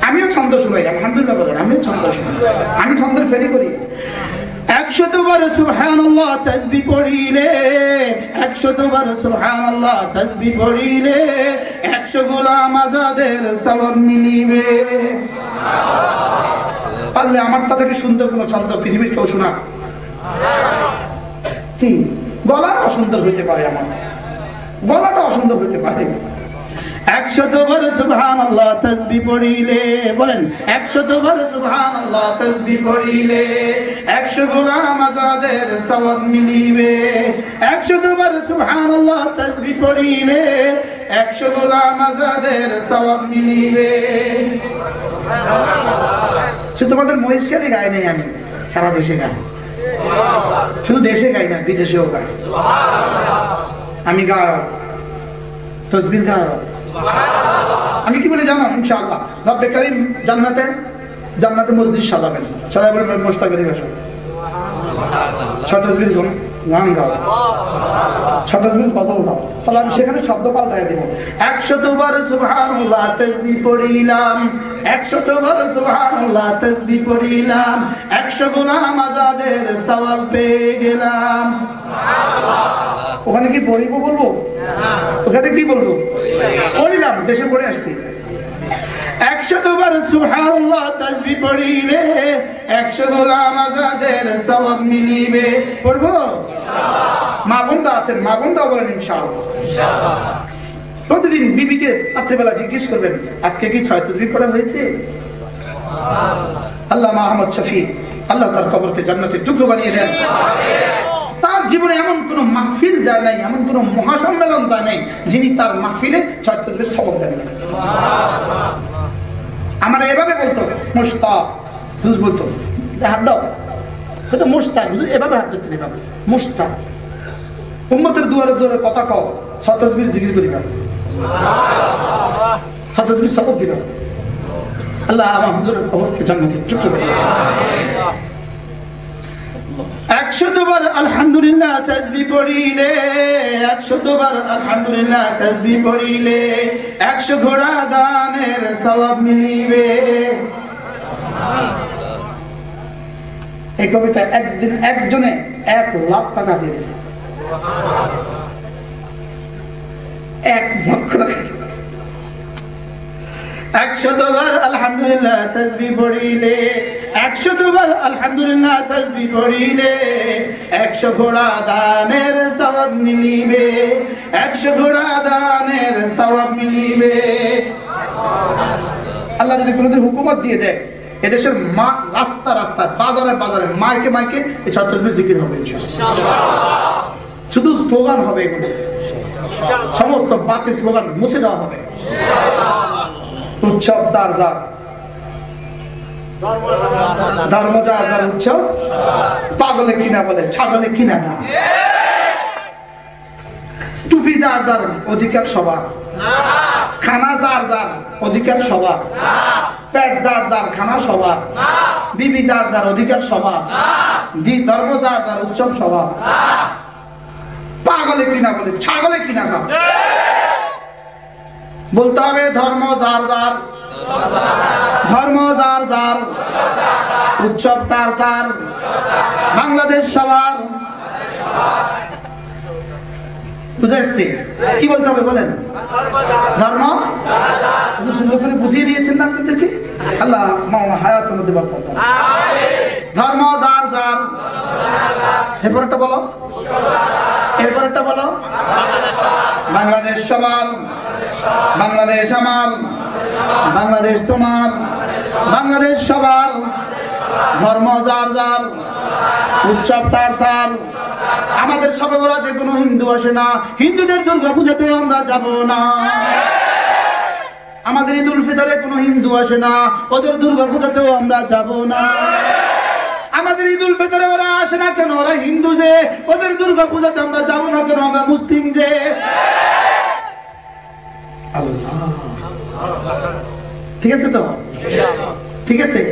আমিও ছন্দ শুনাই, আলহামদুলিল্লাহ বলেন। আমিও ছন্দ শুনাই, আমি ছন্দের ফেরি করি। 100 বার সুবহানাল্লাহ তাসবিহ পড়িলে, 100 বার সুবহানাল্লাহ তাসবিহ পড়িলে 100 গোলাম আজাদের সওয়াব মিলিবে। পারলে আমার তা থেকে সুন্দর কোন ছন্দ পৃথিবীর কেউ শোনা? কি গলা অসুন্দর হইতে পারে, আমার গলাটা অসুন্দর হইতে পারে। 100 বার সুবহানাল্লাহ তাসবিহ পড়িলে, বলেন 100 বার সুবহানাল্লাহ তাসবিহ পড়িলে 100 গোলাম আজাদের সওয়াব মিলিবে। 100 বার সুবহানাল্লাহ তাসবিহ পড়িলে 100 গোলাম আজাদের সওয়াব মিলিবে। শুধু তোমাদের মহিষখালী গাই নেই, আমি সারা দেশে গাই। শুধু দেশে গাই না, বিদেশেও গাই। আমি গায়ক, তসবিহ গায়ক। আমি কি বলে জানো? ইনশাআল্লাহ রব্বে কারীম জান্নাতে জান্নাতে মসজিদ সাজাবেন, সাজাই বলে মোস্তাকে দিবে আসো 36 গান গাও, 36 ফসল দাও, তাহলে আমি সেখানে শব্দ পাল্টাই দেব। 100 বার সুবহানাল্লাহ তাসবিহ পড়িলাম, 100 বার সুবহানাল্লাহ তাসবিহ পড়িলাম, 100 গোলাম আজাদের সওয়াব পেয়ে গেলাম। ওখানে কি পড়িব বলবো? ওখানে কি বলবো? পড়িলাম, দেশে পড়ে আসছি। 100 বার সুবহানাল্লাহ তাসবিহ পড়িলে 100 গোলাম আজাদের সওয়াব মিলিবে। পড়বো? মা বোনরা আছেন, মা বোনরাও বলেন ইনশাআল্লাহ। প্রতিদিন বিবিকে রাত্রিবেলা জিজ্ঞেস করবেন আজকে কি 6 তাসবিহ পড়া হয়েছে? আল্লাহ আহমদ শফি আল্লাহ তার কবরকে জান্নাতের টুকরো বানিয়ে দেন। তার জীবনে এমন কোন মাহফিল যায় নাই, এমন কোন মহাসম্মেলন যায় নাই যিনি তার মাহফিলে 6 তাসবিহ সবক দেন। আমার এভাবে বলতো মুশতাক, হুজুর বলতো হাত দাও, হয়তো মুশতাক হুজুর এভাবে হাত দিতে এভাবে মুশতাক। উম্মতের দুয়ারে দুয়ারে কথা কও, 6 তাসবিহ জিকির করিবা, 6 তাসবিহ সবক দিবা। আল্লাহ আমার হুজুরের কবরকে জান্নাতের টুকরো বানিয়ে দেন। 100 বার আলহামদুলিল্লাহ তাসবিহ পড়িলে, 100 বার আলহামদুলিল্লাহ তাসবিহ পড়িলে 100 ঘোড়া দানের সওয়াব মিলিবে। এই কবিতা একদিন একজনে 1 লাখ টাকা দিয়েছে, 1 লক্ষ টাকা। 100 বার আলহামদুলিল্লাহ তাসবিহ পড়িলে, 100 বার আলহামদুলিল্লাহ তাসবিহ পড়িলে 100 ঘোড়া দানের সওয়াব মিলিবে, 100 ঘোড়া দানের সওয়াব মিলিবে। আল্লাহ যদি কোনোদিন হুকুমত দিয়ে দেয় এদেশের মা রাস্তা রাস্তায় বাজারে বাজারে মাইকে মাইকে এই 6 তাসবিহ জিকির হবে ইনশাআল্লাহ। শুধু স্লোগান হবে, এগুলো সমস্ত বাকি স্লোগান মুছে দেওয়া হবে। উৎসব যার যার, ধর্ম যার যার উৎসব, পাগলে কিনা বলে ছাগলে কিনা না। টুপি যার যার অধিকার সবার, খানা যার যার অধিকার সবার, পেট যার যার খানা সবার, বিবি যার যার অধিকার সবার, ধর্ম যার যার উৎসব সবার। পাগলে কিনা বলে ছাগলে কিনা না, বলতে হবে ধর্ম যার যার, ধর্ম যার যার, উৎসব তার তার, বাংলাদেশ সবার। বুঝে আসছে কি বলতে হবে বলেন? ধর্ম সুন্দর করে বুঝিয়ে দিয়েছেন না আপনাদেরকে, আল্লাহ মাওলানা হায়াতের মধ্যে বরকত দান। ধর্ম যার যার, এরপরটা বলো, এরপরটা বলো, বাংলাদেশ সবার, বাংলাদেশ আমার, বাংলাদেশ তোমার, বাংলাদেশ সবার, ধর্ম যার যার, উৎসব তার তার। আমাদের সবে বরাতে কোনো হিন্দু আসে না, হিন্দুদের দুর্গা পূজাতেও আমরা যাব না। আমাদের ঈদুল ফিতরে কোনো হিন্দু আসে না, ওদের দুর্গা পূজাতেও আমরা যাব না। আমাদের ঈদুল ফিতরে ওরা আসে না কেন? ওরা হিন্দু যে, ওদের দুর্গা পূজাতে আমরা যাব না কেন? আমরা মুসলিম যে। ঠিক আছে তো? ठीक है से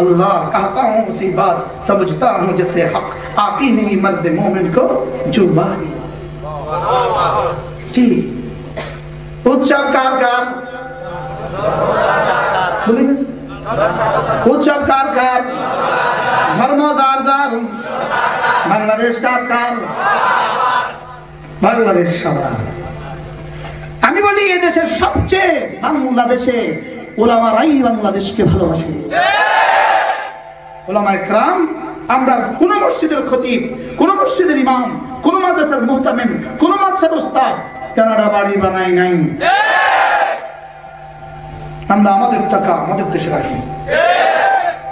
अल्लाह कहता हूँ उसी बात समझता हूँ जैसे हक आकी नहीं मर्द मोमिन को जो बारी की उत्सव कार उत्सव कार धर्म jar jar Bangladesh car Bangladesh सवाल আমি বলি এই দেশের সবচেয়ে বাংলাদেশে ওলামারাই বাংলাদেশকে ভালোবাসে। ওলামায়ে কেরাম, আমরা কোন মসজিদের খতিব, কোন মসজিদের ইমাম, কোন মাদ্রাসার মুহতামিম, কোন মাদ্রাসার উস্তাদ কানাডা বাড়ি বানাই নাই। আমরা আমাদের টাকা আমাদের দেশে রাখি।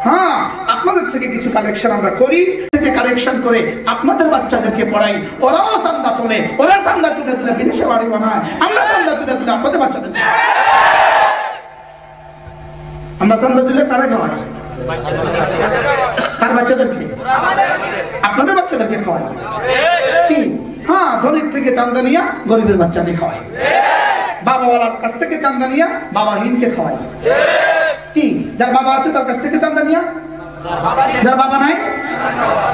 হ্যাঁ, আপনাদের থেকে কিছু কালেকশন আমরা করি, থেকে কালেকশন করে আপনাদের বাচ্চাদেরকে পড়াই। ওরাও চান্দা তোলে, ওরা চান্দা তুলে তুলে বিদেশে বাড়ি বানায়, আমরা চান্দা তুলে তুলে আপনাদের বাচ্চাদেরকে, আমরা চান্দা দিলে কারে খাওয়াই? কার বাচ্চাদেরকে? আপনাদের বাচ্চাদেরকে খাওয়াই। কি? হ্যাঁ, ধনীর থেকে চান্দা নিয়া গরিবের বাচ্চাকে খাওয়াই, বাবাওয়ালার কাছ থেকে চান্দা নিয়া বাবাহীনকে খাওয়াই। কি যার বাবা আছে তার কাছ থেকে চাঁদা নিয়া, যার বাবা নাই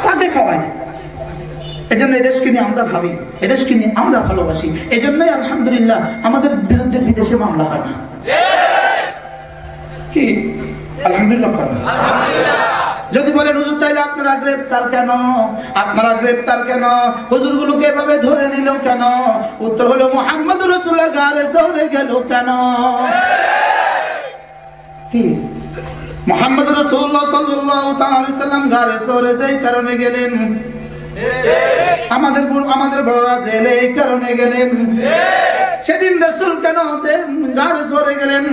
তাকে খাওয়ায়। এই জন্য এদেশকে নিয়ে আমরা ভাবি, এদেশকে নিয়ে আমরা ভালোবাসি। এই জন্যই আলহামদুলিল্লাহ আমাদের বিরুদ্ধে বিদেশে মামলা হয় না। কি আলহামদুলিল্লাহ করেন? যদি বলেন হুজুর তাইলে আপনারা গ্রেফতার কেন, আপনারা গ্রেফতার কেন, হুজুরগুলোকে এভাবে ধরে নিল কেন? উত্তর হলো মুহাম্মদ রাসূলুল্লাহ গারে সরে গেল কেন? কি মুহাম্মদ রাসূলুল্লাহ সাল্লাল্লাহু তাআলা আলাইহি সাল্লাম গারে সরে যাই কারণে গেলেন, আমাদের বড়রা জেলে এই কারণে গেলেন। সেদিন রাসূল কেন গারে সরে গেলেন?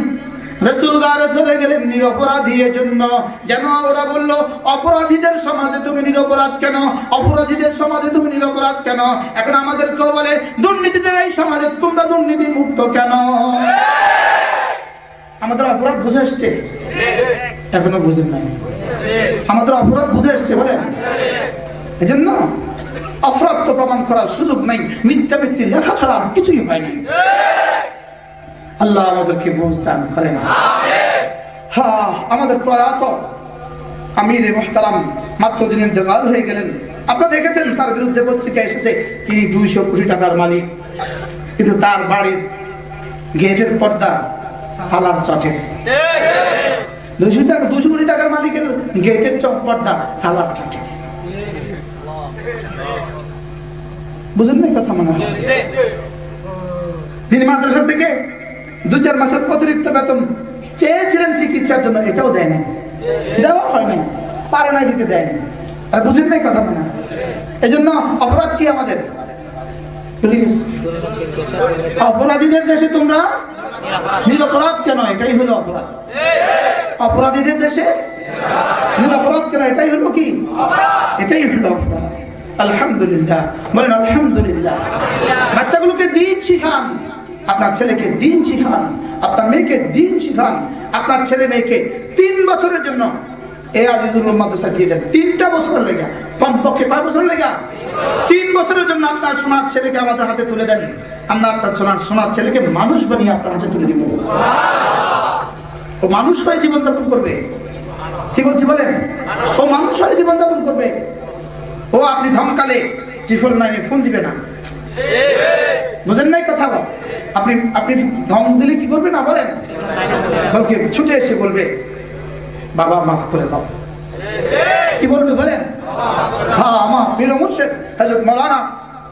রাসূল গারে সরে গেলেন নিরপরাধীর জন্য। যেন ওরা বলল অপরাধীদের সমাজে তুমি নিরপরাধ কেন, অপরাধীদের সমাজে তুমি নিরপরাধ কেন? এখন আমাদের কেউ বলে দুর্নীতিদের এই সমাজে তোমরা দুর্নীতি মুক্ত কেন? আমাদের অপরাধ বুঝে আসছে? এখনো বুঝেন নাই? আমাদের অপরাধ বুঝে আসছে বলেন? এই জন্য অপরাধ তো প্রমাণ করার সুযোগ নাই, মিথ্যা ব্যক্তি লেখা ছাড়া কিছুই হয় নাই। আল্লাহ আমাদেরকে বুঝ দান করেন। হ্যাঁ, আমাদের প্রয়াত আমিরে মুহতারাম মাত্র যিনি ইন্তেকাল হয়ে গেলেন, আপনারা দেখেছেন তার বিরুদ্ধে পত্রিকা এসেছে তিনি 200 কোটি টাকার মালিক, কিন্তু তার বাড়ির গেটের পর্দা সালার চাটের। 200 কোটি টাকার মালিকের গেটের পর্দা সালার চাটের। বুঝেন না কথা? মনে হয় যিনি মাদ্রাসা থেকে 2-4 মাসের অতিরিক্ত বেতন চেয়েছিলেন চিকিৎসার জন্য, এটাও দেয় না, দেওয়া হয় নাই, পারে নাই দিতে, দেয় না। আর বুঝেন নাই কথা? মনে হয় এই জন্য অপরাধ কি আমাদের? অপরাধীদের দেশে তোমরা নিরপরাধ কেন? এটাই হলো অপরাধ। অপরাধীদের দেশে নিরপরাধ কেন? এটাই হলো কি? এটাই হলো অপরাধ। আলহামদুলিল্লাহ বলেন আলহামদুলিল্লাহ। বাচ্চাগুলোকে দিন শিখান, আপনার ছেলেকে দিন শিখান, আপনার মেয়েকে দিন শিখান। আপনার ছেলে মেয়েকে 3 বছরের জন্য এই আজিজুল মাদ্রাসা দিয়ে দেন। 3টা বছর লেগে, কমপক্ষে কয় বছর লেগে? 3 বছরের জন্য আপনার সোনার ছেলেকে আমাদের হাতে তুলে দেন। আমরা আপনার সোনার ছেলেকে মানুষ বানিয়ে আপনার হাতে তুলে দিব। ও মানুষ হয়ে জীবনযাপন করবে। কি বলছি বলেন? ও মানুষ হয়ে জীবনযাপন করবে। ও আপনি ধমকালে জিফল নাইনে ফোন দিবে না। বুঝেন নাই কথা? আপনি ধম দিলে কি করবে না বলেন? ছুটে এসে বলবে বাবা মাফ করে দাও। কি বলবে বলেন? হ্যাঁ, আমার প্রিয় মুর্শিদ হযরত মাওলানা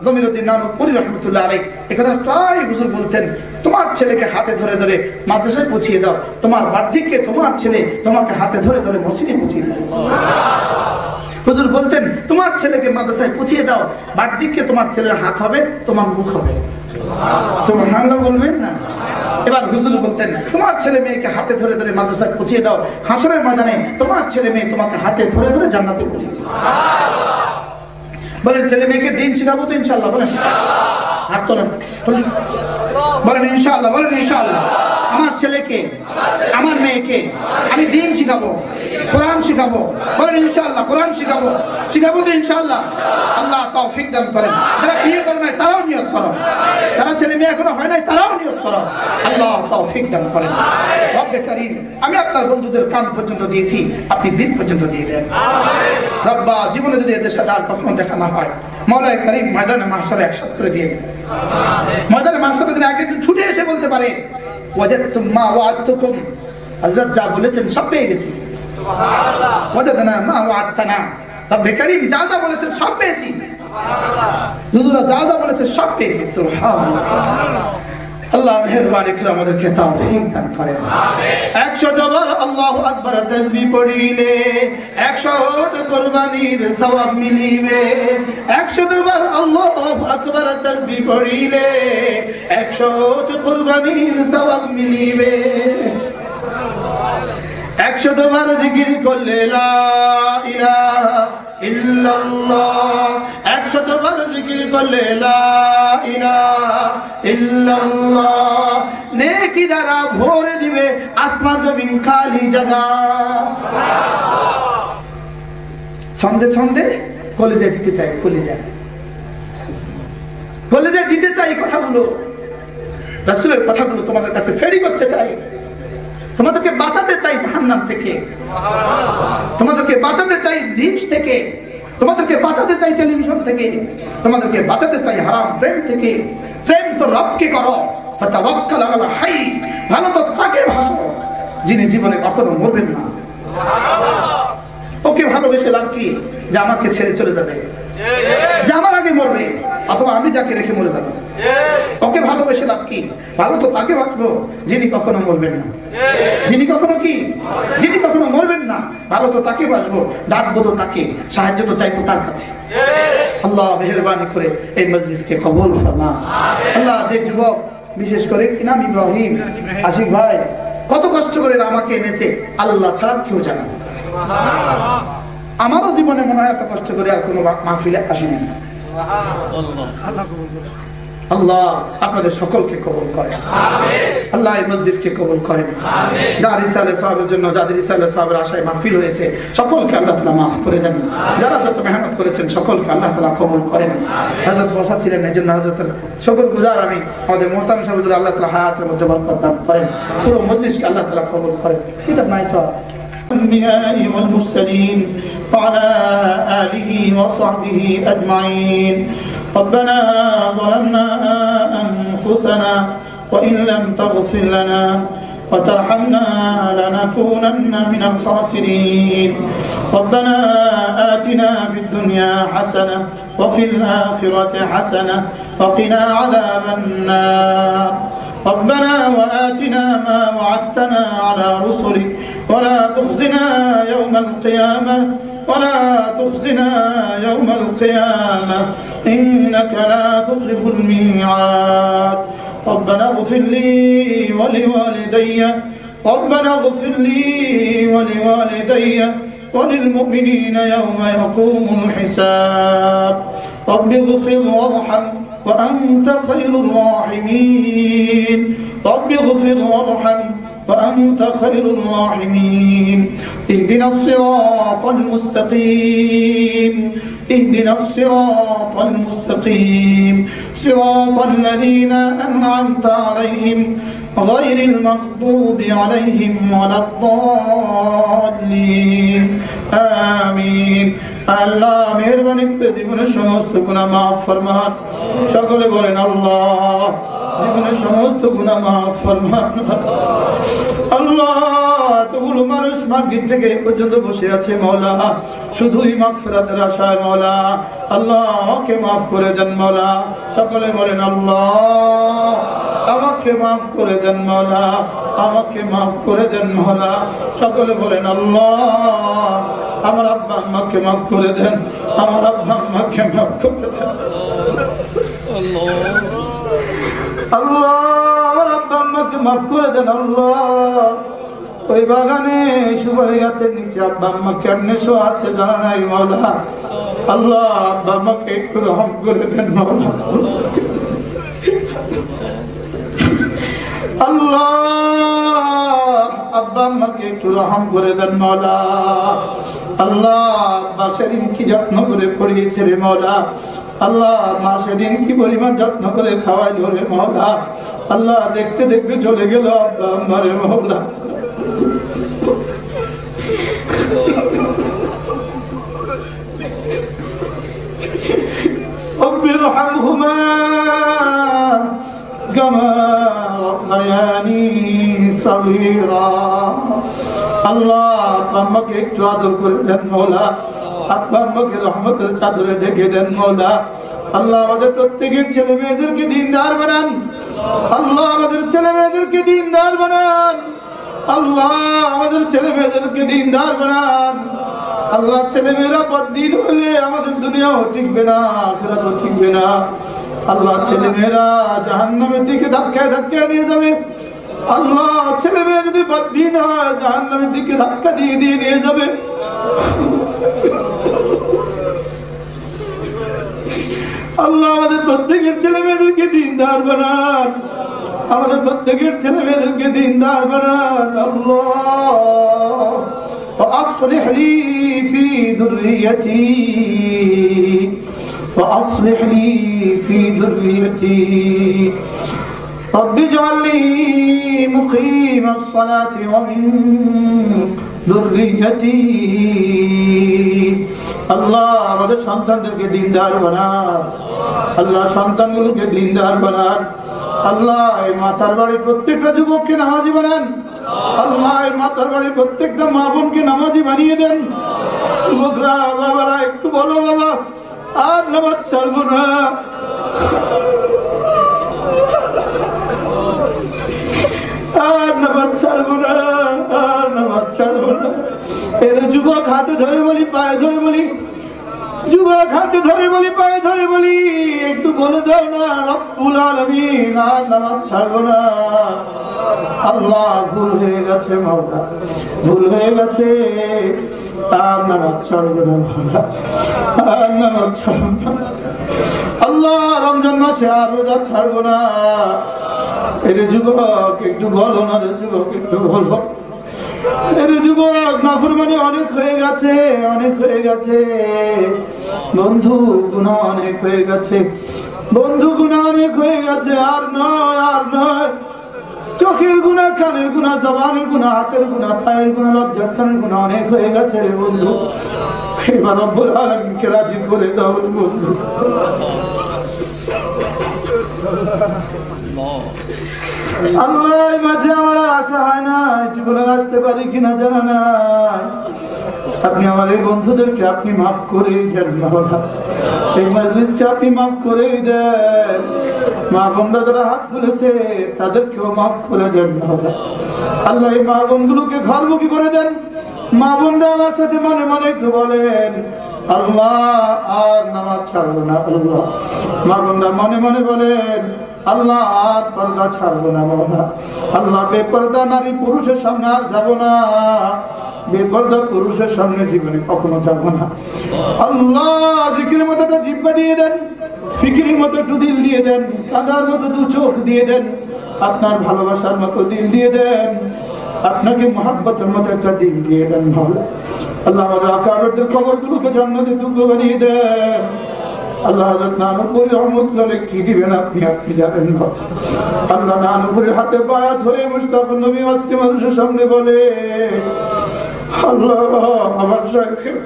জমিরুদ্দিন নানুপুরি রহমাতুল্লাহ আলাইহি একথা প্রায় হুজুর বলতেন, তোমার ছেলেকে হাতে ধরে ধরে মাদ্রাসায় পৌঁছিয়ে দাও, তোমার বার্ধক্যে তোমার ছেলে তোমাকে হাতে ধরে ধরে মসজিদে পৌঁছিয়ে দাও। হুজুর বলতেন তোমার ছেলেকে মাদ্রাসায় পৌঁছিয়ে দাও, বার্ধক্যে তোমার ছেলের হাত হবে, তোমার মুখ হবে। সুবহানাল্লাহ বলবেন না? এবার হুজুর বলতেন তোমার ছেলে মেয়েকে হাতে ধরে ধরে মাদ্রাসায় পৌঁছিয়ে দাও, হাসরের ময়দানে তোমার ছেলে মেয়ে তোমাকে হাতে ধরে ধরে জান্নাতে পৌঁছিয়ে দাও। বলেন ছেলে মেয়েকে দিন শিখাবো তো ইনশাআল্লাহ? বলেন হাত তোলেন, বলেন ইনশাআল্লাহ, বলেন ইনশাআল্লাহ। আমার ছেলেকে আমার মেয়েকে আমি দিন শিখাবো, কোরআন শিখাবো। বলেন ইনশাআল্লাহ, কোরআন শিখাবো, শিখাবো তো ইনশাআল্লাহ। আল্লাহ তৌফিক দান করেন। যারা বিয়ে করে নাই তারাও নিয়ত করো, যারা ছেলে মেয়ে এখনো হয় নাই তারাও নিয়ত করো। আল্লাহ তৌফিক দান করেন। রব্বে কারীম, আমি আপনার বন্ধুদের কান পর্যন্ত দিয়েছি, আপনি দিন পর্যন্ত দিয়ে দেন। রব্বা, জীবনে যদি এদের সাথে আর কখনো দেখা না হয়, মওলায়ে কারীম ময়দানে মাহশরে একসাথ করে দিয়ে দেন। ময়দানে মাহশরে যদি আগে ছুটে এসে বলতে পারে ওয়াজাদতুম মা ওয়া'আদতুকুম, হযরত যা বলেছেন সব পেয়ে গেছি। সুবহানাল্লাহ। ওয়াজাদনা মা ওয়া'আদতানা, রব্বে কারীম যা যা বলেছেন সব পেয়েছি। সুবহানাল্লাহ। হুজুর যা যা বলেছেন সব পেয়েছি। সুবহানাল্লাহ। আল্লাহ মেহেরবানি করে আমাদেরকে তৌফিক দান করেন। আমিন। 100 বার আল্লাহু আকবার তাসবিহ পড়িলে 100 কুরবানির সওয়াব মিলিবে। 100 বার আল্লাহু আকবার তাসবিহ পড়িলে 100 কুরবানির সওয়াব মিলিবে। 100 বার জিকির করলে লা ইলাহা ইল্লাল্লাহ, 100 বার জিকির করলে লা ইলাহা ইল্লাল্লাহ, নেকি দ্বারা ভরে দিবে আসমান জমিন খালি জায়গা। ছন্দে ছন্দে কলেজে দিতে চাই, কলেজে দিতে চাই কথাগুলো, রাসূলের কথাগুলো তোমাদের কাছে ফেরি করতে চাই। তোমাদেরকে বাঁচাতে চাই জাহান্নাম থেকে, তোমাদেরকে বাঁচাতে চাই ড্রিংকস থেকে, তোমাদেরকে বাঁচাতে চাই টেলিভিশন থেকে, তোমাদেরকে বাঁচাতে চাই হারাম প্রেম থেকে। প্রেম তো রবকে করো, ফাতাওয়াক্কাল আলাল হাই, ভালো তো তাকে ভাসো যিনি জীবনে কখনো মরবেন না। ওকে ভালোবেসে লাভ কি যে আমাকে ছেড়ে চলে যাবে, যে আমার আগে মরবে, অথবা আমি যাকে রেখে মরে যাবো। ওকে ভালোবেসে লাভ কি? ভালো তো তাকে বাঁচবো যিনি কখনো মরবেন না, যিনি কখনো কি, যিনি কখনো মরবেন না। ভালো তো তাকে বাঁচবো, ডাকবো তো তাকে, সাহায্য তো চাইবো তার কাছে। আল্লাহ মেহেরবানি করে এই মজলিসকে কবুল ফরমা। আল্লাহ যে যুবক, বিশেষ করে কি নাম, ইব্রাহিম আশিক ভাই, কত কষ্ট করে আমাকে এনেছে, আল্লাহ ছাড়া কেউ জানে না। আমারও জীবনে মনে হয় এত কষ্ট করে আর কোনো মাহফিলে আসেনি। আল্লাহ আপনাদের সকলকে কবুল করেন, আল্লাহ এই মজলিসকে কবুল করেন। যারা রিসালে সাহাবের জন্য, যাদের রিসালে সাহাবের আশায় মাহফিল হয়েছে, সকলকে আল্লাহ তাআলা মাফ করে দেন। যারা যত মেহনত করেছেন সকলকে আল্লাহ তাআলা কবুল করেন। হযরত বসা ছিলেন, এই জন্য হযরতের শুকর গুজার আমি। আমাদের মুহতারাম সাহেব আল্লাহ তাআলা হায়াতের মধ্যে বরকত দান করেন, পুরো মজলিসকে আল্লাহ তাআলা কবুল করেন। কিতাব নাই তো الأنبياء والمرسلين وعلى آله وصحبه أجمعين. ربنا ظلمنا أنفسنا وإن لم تغفر لنا وترحمنا لنكونن من الخاسرين. ربنا آتنا في الدنيا حسنة وفي الآخرة حسنة وقنا عذاب النار. ربنا وآتنا ما وعدتنا على رسلك ولا تخزنا يوم القيامة ولا تخزنا يوم القيامة إنك لا تخلف الميعاد. ربنا اغفر لي ولوالدي، ربنا اغفر لي ولوالدي وللمؤمنين يوم يقوم الحساب. رب اغفر وارحم وأنت خير الراحمين. رب اغفر وارحم وأنت خير الراحمين. اهدنا الصراط المستقيم، اهدنا الصراط المستقيم، صراط الذين أنعمت عليهم غير المغضوب عليهم ولا الضالين. آمين. আল্লাহ মেহেরবানি করে জীবনের সমস্ত গুনাহ মাফ ফরমান। সকলে বলেন আল্লাহ জীবনের সমস্ত গুনাহ মাফ ফরমান। আল্লাহ এতগুলো মানুষ মাগরিব থেকে এই পর্যন্ত বসে আছে মাওলা, শুধুই মাগফিরাতের আশায় মাওলা। আল্লাহ আমাকে মাফ করে দেন মাওলা। সকলে বলেন আল্লাহ আমাকে মাফ করে দেন মাওলা, আমাকে মাফ করে দেন মাওলা। সকলে বলেন আল্লাহ আমার আব্বা আম্মাকে মাফ করে দেন, আমার আব্বা আম্মাকে মাফ করে দেন। আল্লাহ আমার আব্বা আম্মাকে মাফ করে দেন। আল্লাহ ওই বাগানে সুপারি গাছের নিচে আব্বা আম্মা কেমনে শো আছে জানা নাই মাওলা। আল্লাহ আব্বা আম্মাকে একটু রহম করে দেন মাওলা। আল্লাহ আব্বা আম্মাকে একটু রহম করে দেন মাওলা। আল্লাহ আব্বা সেদিন কি যত্ন করে পড়িয়েছে রে মাওলা। আল্লাহ মা সেদিন কি পরিমাণ যত্ন করে খাওয়াইল রে মাওলা। আল্লাহ দেখতে দেখতে চলে গেল আব্বা আম্মা রে মাওলা। رب ارحمهما كما ربياني صغيرا. আল্লাহ আমাকে একটু আদর করে দেন মাওলা, আপনাকে রহমতের চাদরে ঢেকে দেন মাওলা। আল্লাহ আমাদের প্রত্যেকের ছেলে মেয়েদেরকে দ্বীনদার বানান। আল্লাহ আমাদের ছেলে মেয়েদেরকে দ্বীনদার বানান। আল্লাহ আমাদের ছেলে মেয়েদেরকে দ্বীনদার বানান। আল্লাহ ছেলে মেয়েরা বদ্দিন হলে আমাদের দুনিয়াও টিকবে না, আখিরাতও টিকবে না। আল্লাহ ছেলে মেয়েরা জাহান্নামের দিকে ধাক্কায় ধাক্কায় নিয়ে যাবে। আল্লাহ ছেলে মেয়ে যদি বদ্দিন হয় জাহান্নামের দিকে ধাক্কা দিয়ে দিয়ে নিয়ে যাবে। আল্লাহ আমাদের প্রত্যেকের ছেলে মেয়েদেরকে দ্বীনদার বানান। আমাদের প্রত্যেকের ছেলে মেয়েদেরকে দ্বীনদার বানান। আল্লাহ وأصلح لي في ذريتي وأصلح لي في ذريتي رب اجعلني مقيم الصلاة ومن ذريتي আল্লাহ আমাদের সন্তানদেরকে দ্বীনদার বানান আল্লাহ সন্তানগুলোকে দ্বীনদার বানান আল্লাহ এই মাতার বাড়ির প্রত্যেকটা যুবককে নামাজি বানান আল্লাহ এই মাতার বাড়ির প্রত্যেকটা মা বোনকে নামাজি বানিয়ে দেন যুবকরা বাবারা একটু বলো বাবা আর নামাজ ছাড়বো না আর নামাজ ছাড়বো না আর নামাজ ছাড়বো না এর যুবক হাতে ধরে বলি পায়ে ধরে বলি যুবক হাতে ধরে বলি পায়ে ধরে বলি একটু বলে দাও না রব্বুল আলামিন আর নামাজ ছাড়বো না আল্লাহ ভুল হয়ে গেছে মাওলা ভুল হয়ে গেছে আর নামাজ ছাড়বো না মাওলা আর নামাজ ছাড়বো না আল্লাহ রমজান মাসে আর রোজা ছাড়বো না এর যুবক একটু বলো না রে যুবক একটু বলো এরে যুবক নাফরমানি অনেক হয়ে গেছে অনেক হয়ে গেছে বন্ধু গুনাহ অনেক হয়ে গেছে বন্ধু গুনাহ অনেক হয়ে গেছে আর নয় চোখের গুনাহ কানের গুনাহ জবানের গুনাহ হাতের গুনাহ পায়ের গুনাহ লজ্জাস্থানের গুনাহ অনেক হয়ে গেছে রে বন্ধু এবার রব্বুল আলামিনকে রাজি করে দাও বন্ধু আল্লাহ মাঝে আমার আশা হয় না জীবনে আসতে পারি কিনা জানা নাই আপনি আমার এই বন্ধুদেরকে আপনি মাফ করে দেন মাওলা এই মজলিসকে আপনি মাফ করে দেন মা বোনরা যারা হাত তুলেছে তাদেরকেও মাফ করে দেন মাওলা আল্লাহ এই মা বোনগুলোকে ঘরমুখী করে দেন মা বোনরা আমার সাথে মনে মনে একটু বলেন আল্লাহ আর নামাজ ছাড়বো না আল্লাহ মা বোনরা মনে মনে বলেন আল্লাহ আর পর্দা ছাড়বো না মাওলা আল্লাহ বেপর্দা নারী পুরুষের সামনে আর যাবো না বেপর্দা পুরুষের সামনে জীবনে কখনো যাবো না আল্লাহ জিকিরের মতো একটা জিহ্বা দিয়ে দেন ফিকিরের মতো একটু দিল দিয়ে দেন কাঁদার মতো দু চোখ দিয়ে দেন আপনার ভালোবাসার মতো দিল দিয়ে দেন আপনাকে মহব্বতের মতো একটা দিল দিয়ে দেন মাওলা আল্লাহ আমাদের আকাবেরদের কবরগুলোকে জান্নাতের টুকরো বানিয়ে দেন আল্লাহ হযরত নানুপুরি রহমাতুল্লাহ কি দিবেন আপনি জানেন না আল্লাহ নানুপুরির হাতে পায়া ধরে মুস্তাফা নবী আজকে মানুষের সামনে বলে আল্লাহ আমার শাইখের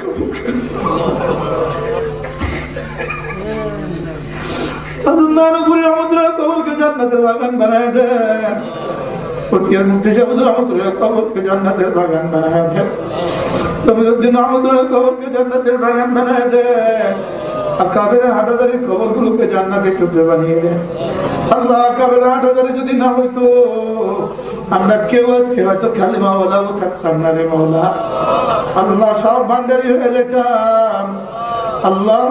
হযরত নানুপুরি রহমাতুল্লাহ কবরকে জান্নাতের বাগান বানায় দেন ফকির মুফতি সাহেব রহমাতুল্লাহ কবরকে জান্নাতের বাগান বানায় দেন সমিউদ্দিন রহমাতুল্লাহ কবরকে জান্নাতের বাগান বানায় দেন আকাবের হাটাদারি খবরগুলোকে জান্নাতের টুকরো বানিয়ে দেন আল্লাহ আকাবের হাটাদারি যদি না হইতো আমরা কেউ আজকে হয়তো কালিমাওয়ালাও থাকতাম না রে মাওলা আল্লাহ সব ভান্ডারি হয়ে যেতাম আল্লাহ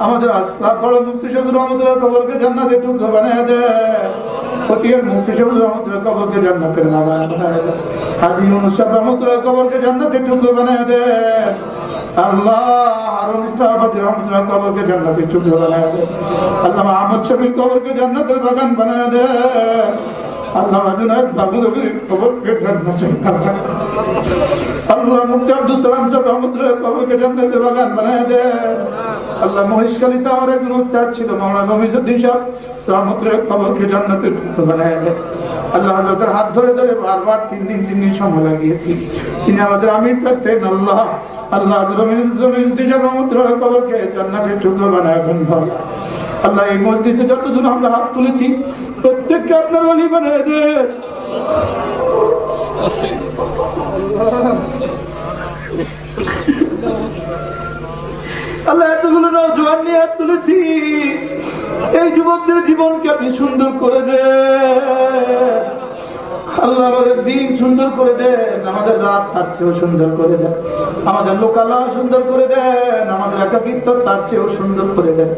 আমাদের আসলাম বড় মুফতি সাহেব রহমাতুল্লাহ কবরকে জান্নাতের টুকরো বানিয়ে দেন ফকির মুফতি সাহেব রহমাতুল্লাহ কবরকে জান্নাতের বাগান বানিয়ে দেন হাজী ইউনূস সাহেব রহমাতুল্লাহ কবরকে জান্নাতের টুকরো বানিয়ে দেন আল্লাহ হারুন ইসলামাবাদী রহমাতুল্লাহ কবরকে জান্নাতের টুকরো বানিয়ে দেন আল্লামা আহমদ শফির কবরকে জান্নাতের বাগান বানিয়ে দেন আল্লামা জুনায়েদ বাগদাদির কবরকে জান্নাতের বাগান আল্লাহ মুফতি আব্দুল সালাম সাহেব রহমাতুল্লাহ কবরকে জান্নাতের বাগান বানিয়ে দেন আল্লাহ মহেশখালীতে আমার একজন উস্তাদ ছিল মাওলানা মমিজউদ্দিন সাহেব রহমাতুল্লাহ কবরকে জান্নাতের টুকরো বানিয়ে দেন আল্লাহ হযরতের হাত ধরে ধরে বারবার 3 দিন সময় লাগিয়েছি তিনি আমাদের আমির থাকতেন আল্লাহ আল্লাহ মমিজউদ্দিন সাহেব রহমাতুল্লাহ কবরকে জান্নাতের টুকরো বানিয়ে দেন আল্লাহ এই মজলিসে যতজন আমরা হাত তুলেছি প্রত্যেককে আপনার ওলি বানিয়ে দেন আল্লাহ এতগুলো নওজোয়ান নিয়ে হাত তুলেছি এই যুবকদের জীবনকে আপনি সুন্দর করে দেন আল্লাহ আমাদের দিন সুন্দর করে দেন আমাদের রাত তার চেয়েও সুন্দর করে দেন আমাদের লোকালা সুন্দর করে দেন আমাদের একাকিত্ব তার চেয়েও সুন্দর করে দেন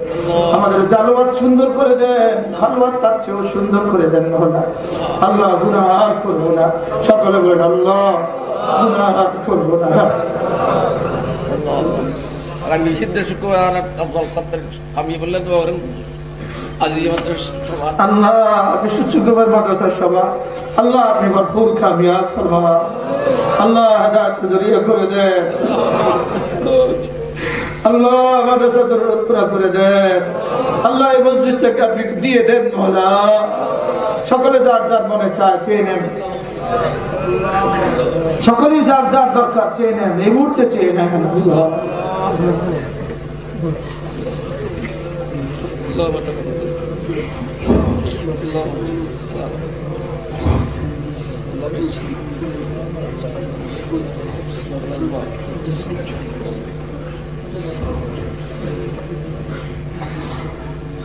আমাদের জালওয়াত সুন্দর করে দেন খালওয়াত তার চেয়েও সুন্দর করে দেন আল্লাহ গুনাহ করবো না সকলে বলেন আল্লাহ গুনাহ করবো না আমি সিদ্ধ শুক্রবার আফজল সাহেবের আমি বললে তো আল্লাহ আপনি শুক্রবার মাদ্রাসার সভা আল্লাহ আপনি ভরপুর কামিয়াব ফরমা আল্লাহ হেদায়েত জরিয়া করে দেন আল্লাহ মাদ্রাসা দরুদ পুরা করে দেন আল্লাহ এই মজলিসটাকে আপনি দিয়ে দেন মওলা। সকলে যার যার মনে চায় চেয়ে নেন, সকলেই যার যার দরকার চেয়ে নেন, এই মুহূর্তে চেয়ে নেন আল্লাহ।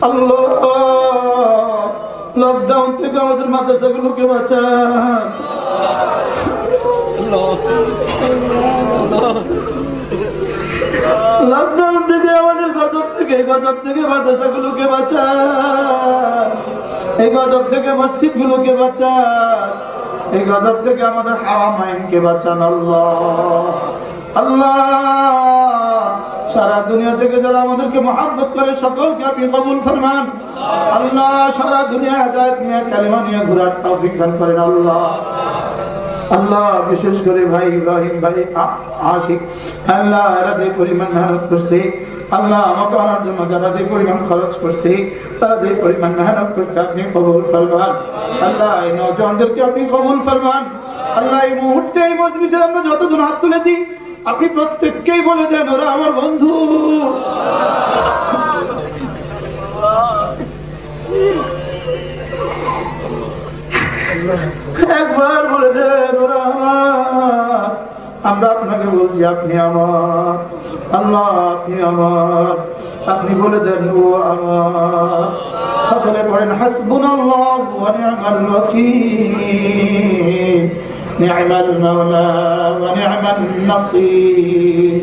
আল্লাহ লকডাউন থেকে আমাদের মাদ্রাসাগুলোকে বাঁচান। লকডাউন থেকে আমাদের গজব থেকে মাদ্রাসাগুলোকে বাঁচান। এই গজব থেকে মসজিদগুলোকে বাঁচান। এই গজব থেকে আমাদের হারামাইনকে বাঁচান আল্লাহ। আল্লাহ সারা দুনিয়া থেকে যারা আমাদেরকে মহব্বত করে সকলকে আপনি কবুল ফরমান আল্লাহ। সারা দুনিয়া হাদায়াত নিয়ে কালেমা নিয়ে ঘোরার তৌফিক দান করেন আল্লাহ। আল্লাহ বিশেষ করে ভাই ইব্রাহিম ভাই আশিক আল্লাহ এরা যে পরিমাণ মেহনত করছে আল্লাহ আমাকে আনার জন্য যারা যে পরিমাণ খরচ করছে তারা যে পরিমাণ মেহনত করছে আপনি কবুল ফরমান আল্লাহ। এই নওজওয়ানদেরকে আপনি কবুল ফরমান আল্লাহ। এই মুহূর্তে এই মজলিসে আমরা যতজন হাত তুলেছি আপনি প্রত্যেককেই বলে দেন ওরা আমার বন্ধু। একবার বলে দেন ওরা আমার। আমরা আপনাকে বলছি আপনি আমার আল্লাহ, আপনি আমার। আপনি বলে দেন ও আমার। সকলে পড়েন হাসবুনাল্লাহু ওয়া নি'মাল ওয়াকিল নি'মাল মাওলা ওয়া নি'মান নাসির।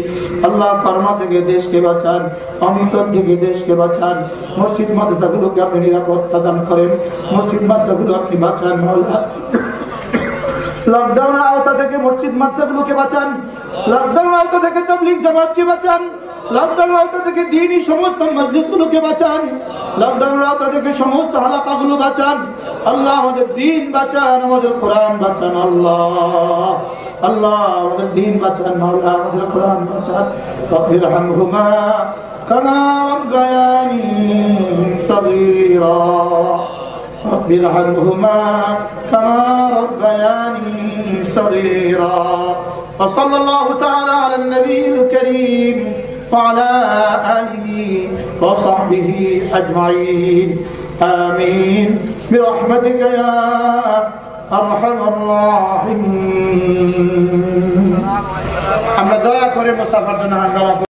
আল্লাহ কর্ম থেকে দেশকে বাঁচান, অমিতর থেকে দেশকে বাঁচান। মসজিদ মাদ্রাসাগুলোকে আপনি নিরাপত্তা দান করেন। মসজিদ মাদ্রাসাগুলো আপনি বাঁচান মাওলা। লকডাউনের আওতা থেকে মসজিদ মাদ্রাসাগুলোকে বাঁচান। লকডাউনের আওতা থেকে তাবলীগ জামাতকে বাঁচান। লকডাউনের আওতা থেকে দ্বীনি সমস্ত মজলিসগুলোকে বাঁচান। লকডাউনের আওতা থেকে সমস্ত হালাকাগুলো বাঁচান আল্লাহ। আমাদের দ্বীন বাঁচান, আমাদের কোরআন বাঁচান আল্লাহ। আল্লাহ আমাদের দ্বীন বাঁচান মাওলা, আমাদের কোরআন বাঁচান। রব্বিরহামহুমা কামা রাব্বায়ানি সগীরা। ربِّرْحَمْهُمَا كَمَا رَبَّيَانِي صَغِيرًا وصلى الله تعالى على النبي الكريم وعلى آله وصحبه أجمعين آمين برحمتك يا أرحم الراحمين। আমরা দয়া করে মুস্তাফার জন্য